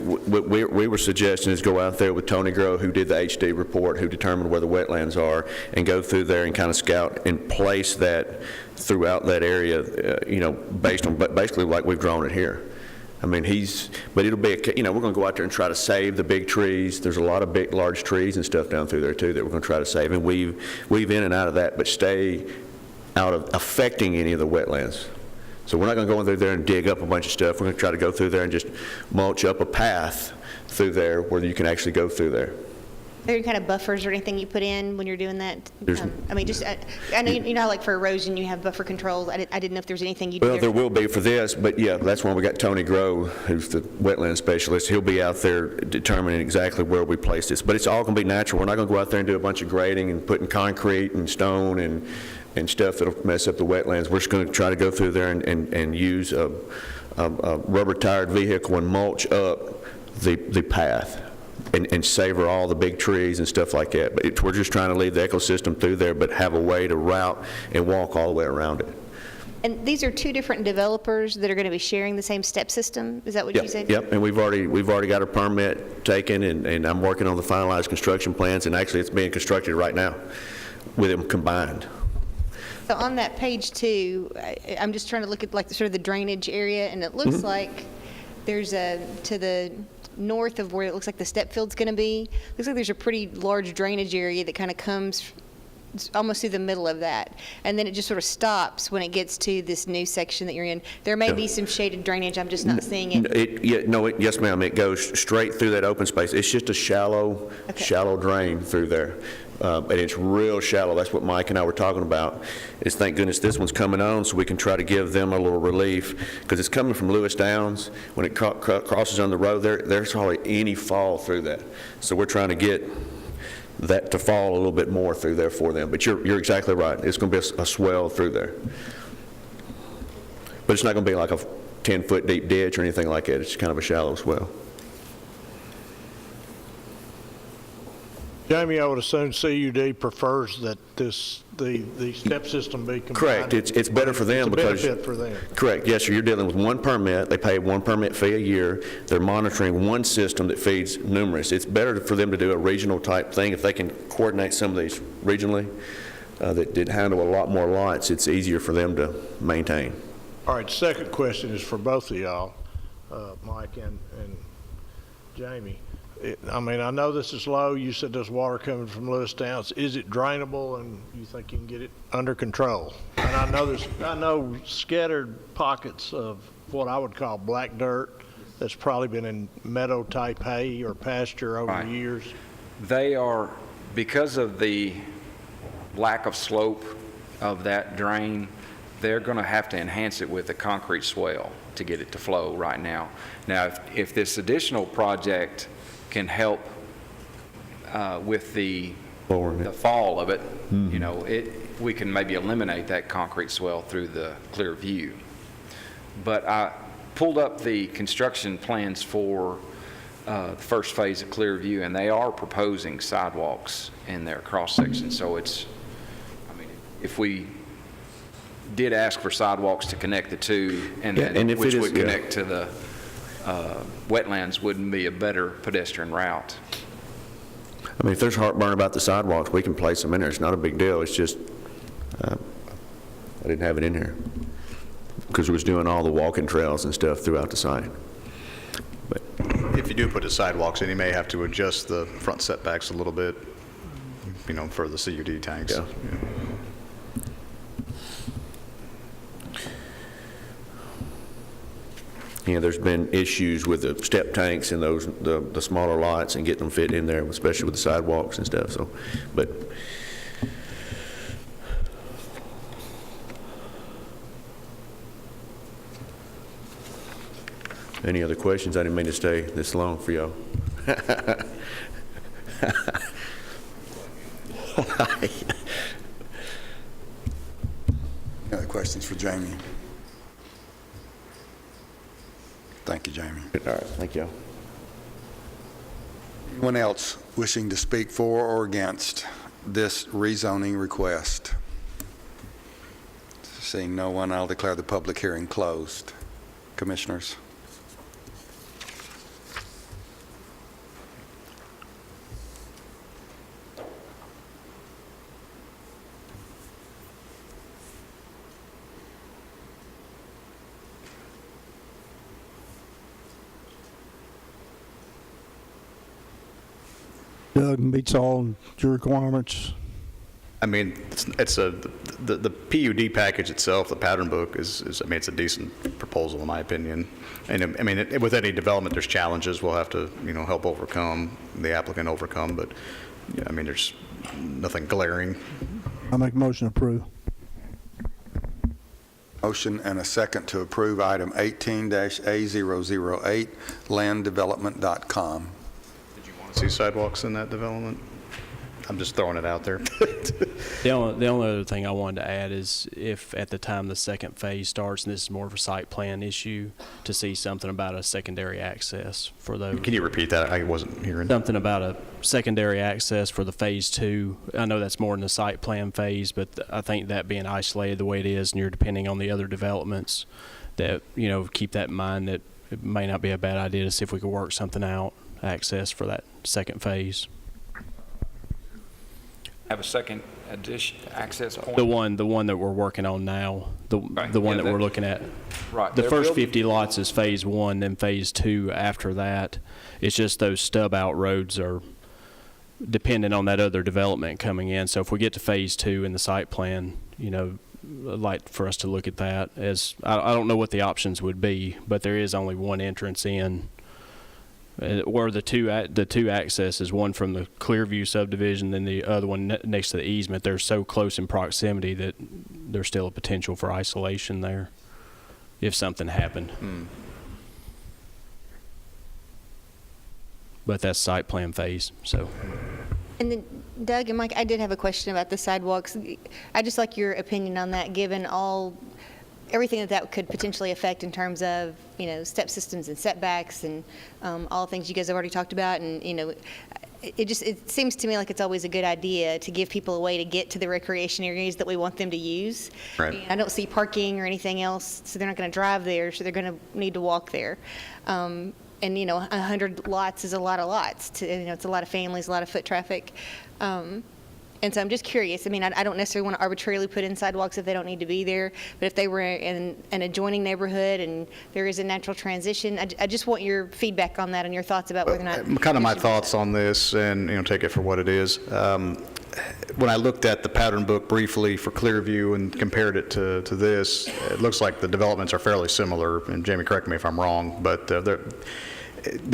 were suggesting is go out there with Tony Groh, who did the HD report, who determined where the wetlands are, and go through there and kind of scout and place that throughout that area, based on basically like we've drawn it here. But it'll be, we're going to go out there and try to save the big trees. There's a lot of big, large trees and stuff down through there too that we're going to try to save and weave in and out of that, but stay out of affecting any of the wetlands. So we're not going to go in through there and dig up a bunch of stuff. We're going to try to go through there and just mulch up a path through there where you can actually go through there. there any kind of buffers or anything you put in when you're doing that? There's- I mean, just, I know, you know, how, like for erosion, you have buffer controls. I didn't know if there's anything you do. Well, there will be for this, but yeah, that's why we got Tony Grow, who's the wetland specialist. He'll be out there determining exactly where we place this. But it's all going to be natural. We're not going to go out there and do a bunch of grading and putting concrete and stone and stuff that'll mess up the wetlands. We're just going to try to go through there and use a rubber-tired vehicle and mulch up the path and savor all the big trees and stuff like that. But we're just trying to leave the ecosystem through there, but have a way to route and walk all the way around it. And these are two different developers that are going to be sharing the same step system? Is that what you said? Yep, and we've already got a permit taken, and I'm working on the finalized construction plans, and actually it's being constructed right now with them combined. So on that page 2, I'm just trying to look at like sort of the drainage area, and it looks like there's to the north of where it looks like the step field's going to be, looks like there's a pretty large drainage area that kind of comes almost through the middle of that. And then it just sort of stops when it gets to this new section that you're in. There may be some shaded drainage, I'm just not seeing it. Yes, ma'am, it goes straight through that open space. It's just a shallow drain through there. And it's real shallow. That's what Mike and I were talking about, is thank goodness this one's coming on so we can try to give them a little relief, because it's coming from Lewis Downs. When it crosses on the road, there's hardly any fall through that. So we're trying to get that to fall a little bit more through there for them. But you're exactly right. It's going to be a swell through there. But it's not going to be like a 10-foot deep ditch or anything like that. It's kind of a shallow swell. Jamie, I would assume CUD prefers that the step system be combined. Correct. It's better for them because... It's a benefit for them. Correct. Yes, sir. You're dealing with one permit. They pay one permit fee a year. They're monitoring one system that feeds numerous. It's better for them to do a regional type thing. If they can coordinate some of these regionally that handle a lot more lots, it's easier for them to maintain. All right, second question is for both of y'all, Mike and Jamie. I mean, I know this is low. You said there's water coming from Lewis Downs. Is it drainable, and you think you can get it under control? And I know scattered pockets of what I would call black dirt that's probably been in meadow-type hay or pasture over the years. They are, because of the lack of slope of that drain, they're going to have to enhance it with a concrete swale to get it to flow right now. Now, if this additional project can help with the fall of it, you know, we can maybe eliminate that concrete swell through the clear view. But I pulled up the construction plans for the first phase of Clearview, and they are proposing sidewalks in their cross section. So it's, I mean, if we did ask for sidewalks to connect the two, and then which would connect to the wetlands, wouldn't be a better pedestrian route. I mean, if there's heartburn about the sidewalks, we can place them in there. It's not a big deal. It's just, I didn't have it in here because we was doing all the walking trails and stuff throughout the site. But if you do put the sidewalks in, you may have to adjust the front setbacks a little bit, you know, for the CUD tanks. Yeah. You know, there's been issues with the step tanks and those the smaller lots and getting them fit in there, especially with the sidewalks and stuff. So, but any other questions? I didn't mean to stay this long for y'all. Any other questions for Jamie? Thank you, Jamie. All right, thank you. Anyone else wishing to speak for or against this rezoning request? Seeing no one, I'll declare the public hearing closed. Commissioners? Doug meets all your requirements. I mean, the PUD package itself, the pattern book is I mean, it's a decent proposal in my opinion. And I mean, with any development, there's challenges we'll have to, you know, help overcome, the applicant overcome. But I mean, there's nothing glaring. I make a motion to approve. Motion and a second to approve item 18-A008, landdevelopment.com. See sidewalks in that development? I'm just throwing it out there. The only other thing I wanted to add is if at the time the second phase starts, and this is more of a site plan issue, to see something about a secondary access for those. Can you repeat that? I wasn't hearing. Something about a secondary access for the phase 2. I know that's more in the site plan phase, but I think that being isolated the way it is, and you're depending on the other developments, that, keep that in mind, that it may not be a bad idea to see if we could work something out, access for that second phase. Have a second access point? The one that we're working on now, the one that we're looking at. Right. The They're first building- 50 lots is phase 1, then phase 2 after that. It's just those stub out roads are dependent on that other development coming in. So if we get to phase 2 in the site plan, I'd like for us to look at that as, I don't know what the options would be, but there is only one entrance in. Where the two accesses, one from the Clearview subdivision, then the other one next to the easement, they're so close in proximity that there's still a potential for isolation there if something happened. But that's site plan phase, so. And then Doug and Mike, I did have a question about the sidewalks. I just like your opinion on that, given everything that could potentially affect in terms of, step systems and setbacks and all the things you guys have already talked about. And, it seems to me like it's always a good idea to give people a way to get to the recreation areas that we want them to use. Right. I don't see parking or anything else, so they're not going to drive there, so they're going to need to walk there. And, 100 lots is a lot of lots. It's a lot of families, a lot of foot traffic. And so I'm just curious. I mean, I don't necessarily want to arbitrarily put in sidewalks if they don't need to be there, but if they were in an adjoining neighborhood and there is a natural transition, I just want your feedback on that and your thoughts about whether or not. Kind of my thoughts on this, and, take it for what it is. When I looked at the pattern book briefly for Clearview and compared it to this, it looks like the developments are fairly similar, and Jamie, correct me if I'm wrong, but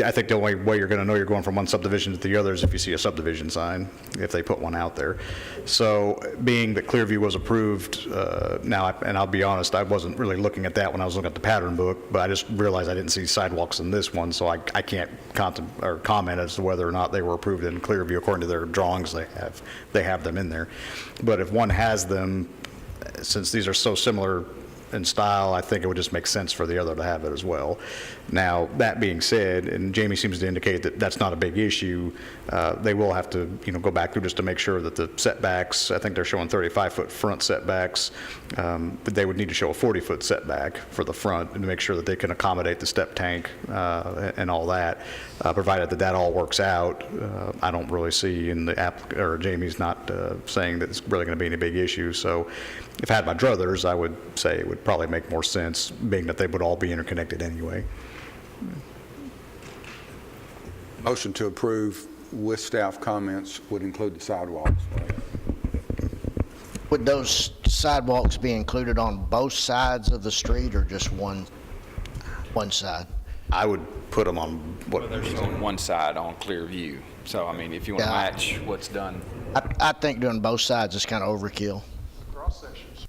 I think the only way you're going to know you're going from one subdivision to the other is if you see a subdivision sign, if they put one out there. So being that Clearview was approved now, and I'll be honest, I wasn't really looking at that when I was looking at the pattern book, but I just realized I didn't see sidewalks in this one, so I can't comment as to whether or not they were approved in Clearview. According to their drawings, they have them in there. But if one has them, since these are so similar in style, I think it would just make sense for the other to have it as well. Now, that being said, and Jamie seems to indicate that that's not a big issue, they will have to, go back through just to make sure that the setbacks, I think they're showing 35-foot front setbacks, but they would need to show a 40-foot setback for the front and to make sure that they can accommodate the step tank and all that. Provided that all works out, I don't really see in the or Jamie's not saying that it's really going to be any big issue. So if I had my druthers, I would say it would probably make more sense, being that they would all be interconnected anyway. Motion to approve with staff comments would include the sidewalks. Would those sidewalks be included on both sides of the street or just one side? I would put them on There's on one side on Clearview. So, I mean, if you want to match what's done. I think doing both sides is kind of overkill. Cross sections.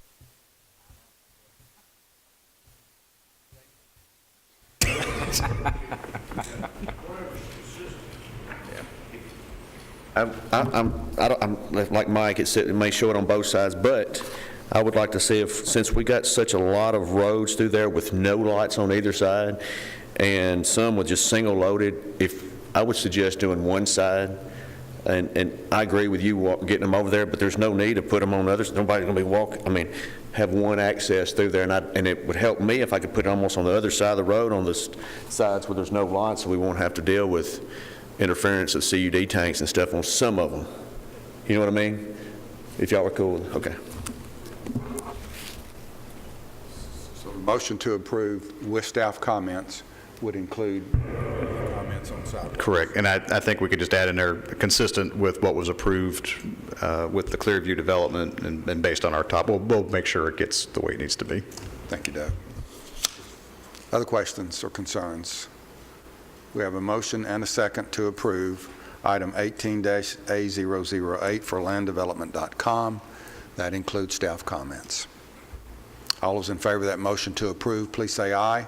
I'm like Mike, it may show it on both sides, but I would like to see if, since we got such a lot of roads through there with no lights on either side, and some with just single loaded, I would suggest doing one side, and I agree with you getting them over there, but there's no need to put them on others. Nobody's going to be walking, have one access through there, and it would help me if I could put it almost on the other side of the road, on the sides where there's no lights, so we won't have to deal with interference of CUD tanks and stuff on some of them. You know what I mean? If y'all are cool, okay. So the motion to approve with staff comments would include comments on sidewalks. Correct, and I think we could just add in there, consistent with what was approved with the Clearview development and based on our top, we'll make sure it gets the way it needs to be. Thank you, Doug. Other questions or concerns? We have a motion and a second to approve item 18-A008 for landdevelopment.com. That includes staff comments. All those in favor of that motion to approve, please say aye.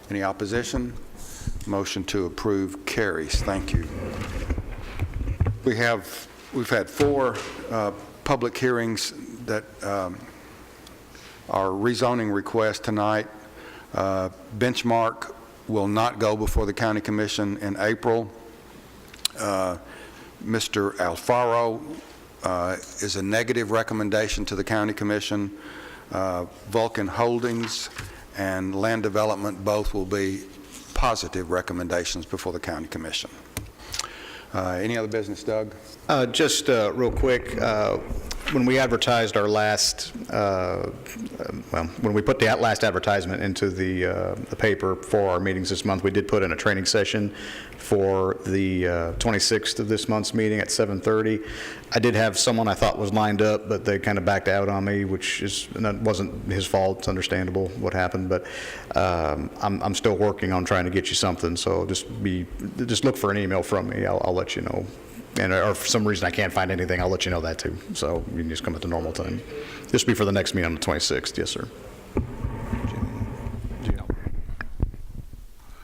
Any opposition? Motion to approve carries. Thank you. We've had 4 public hearings that are rezoning requests tonight. Benchmark will not go before the County Commission in April. Mr. Alfaro is a negative recommendation to the County Commission. Vulcan Holdings and Land Development both will be positive recommendations before the County Commission. Any other business, Doug? Just real quick, when we advertised our last, when we put the last advertisement into the paper for our meetings this month, we did put in a training session for the 26th of this month's meeting at 7:30. I did have someone I thought was lined up, but they kind of backed out on me, and that wasn't his fault. It's understandable what happened, but I'm still working on trying to get you something. So just look for an email from me. I'll let you know. And or if for some reason I can't find anything, I'll let you know that too. So you can just come at the normal time. This will be for the next meeting on the 26th. Yes, sir.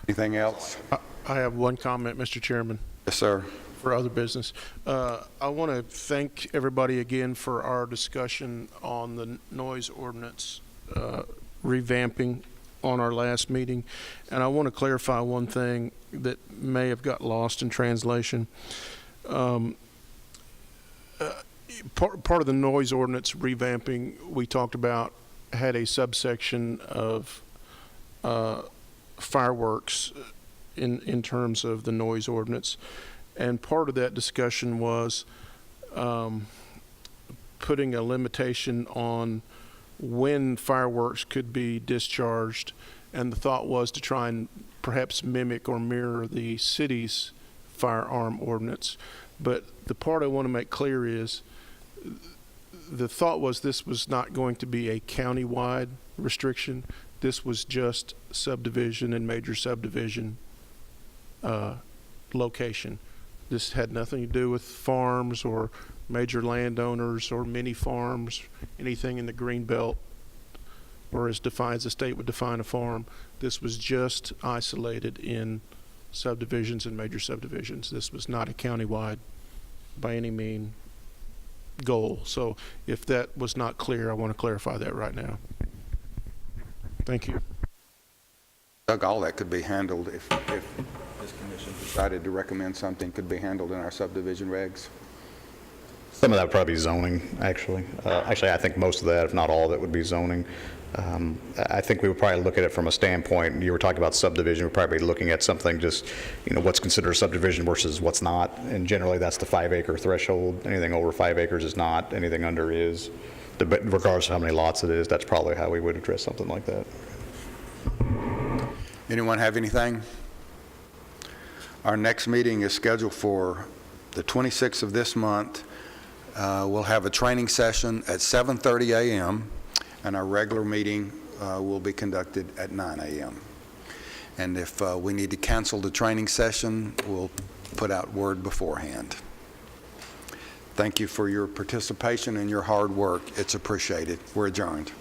Anything else? I have one comment, Mr. Chairman. Yes, sir. For other business. I want to thank everybody again for our discussion on the noise ordinance revamping on our last meeting. And I want to clarify one thing that may have got lost in translation. Part of the noise ordinance revamping we talked about had a subsection of fireworks in terms of the noise ordinance. And part of that discussion was putting a limitation on when fireworks could be discharged. And the thought was to try and perhaps mimic or mirror the city's firearm ordinance. But the part I want to make clear is the thought was this was not going to be a county-wide restriction. This was just subdivision and major subdivision location. This had nothing to do with farms or major landowners or mini farms, anything in the green belt, or as the state would define a farm. This was just isolated in subdivisions and major subdivisions. This was not a county-wide, by any mean, goal. So if that was not clear, I want to clarify that right now. Thank you. Doug, all that could be handled if this commission decided to recommend something could be handled in our subdivision regs. Some of that would probably be zoning, actually. Actually, I think most of that, if not all of it, would be zoning. I think we would probably look at it from a standpoint, you were talking about subdivision, we're probably looking at something just, what's considered a subdivision versus what's not. And generally, that's the 5-acre threshold. Anything over 5 acres is not, anything under is. Regardless of how many lots it is, that's probably how we would address something like that. Anyone have anything? Our next meeting is scheduled for the 26th of this month. We'll have a training session at 7:30 a.m. and our regular meeting will be conducted at 9 a.m. And if we need to cancel the training session, we'll put out word beforehand. Thank you for your participation and your hard work. It's appreciated. We're adjourned.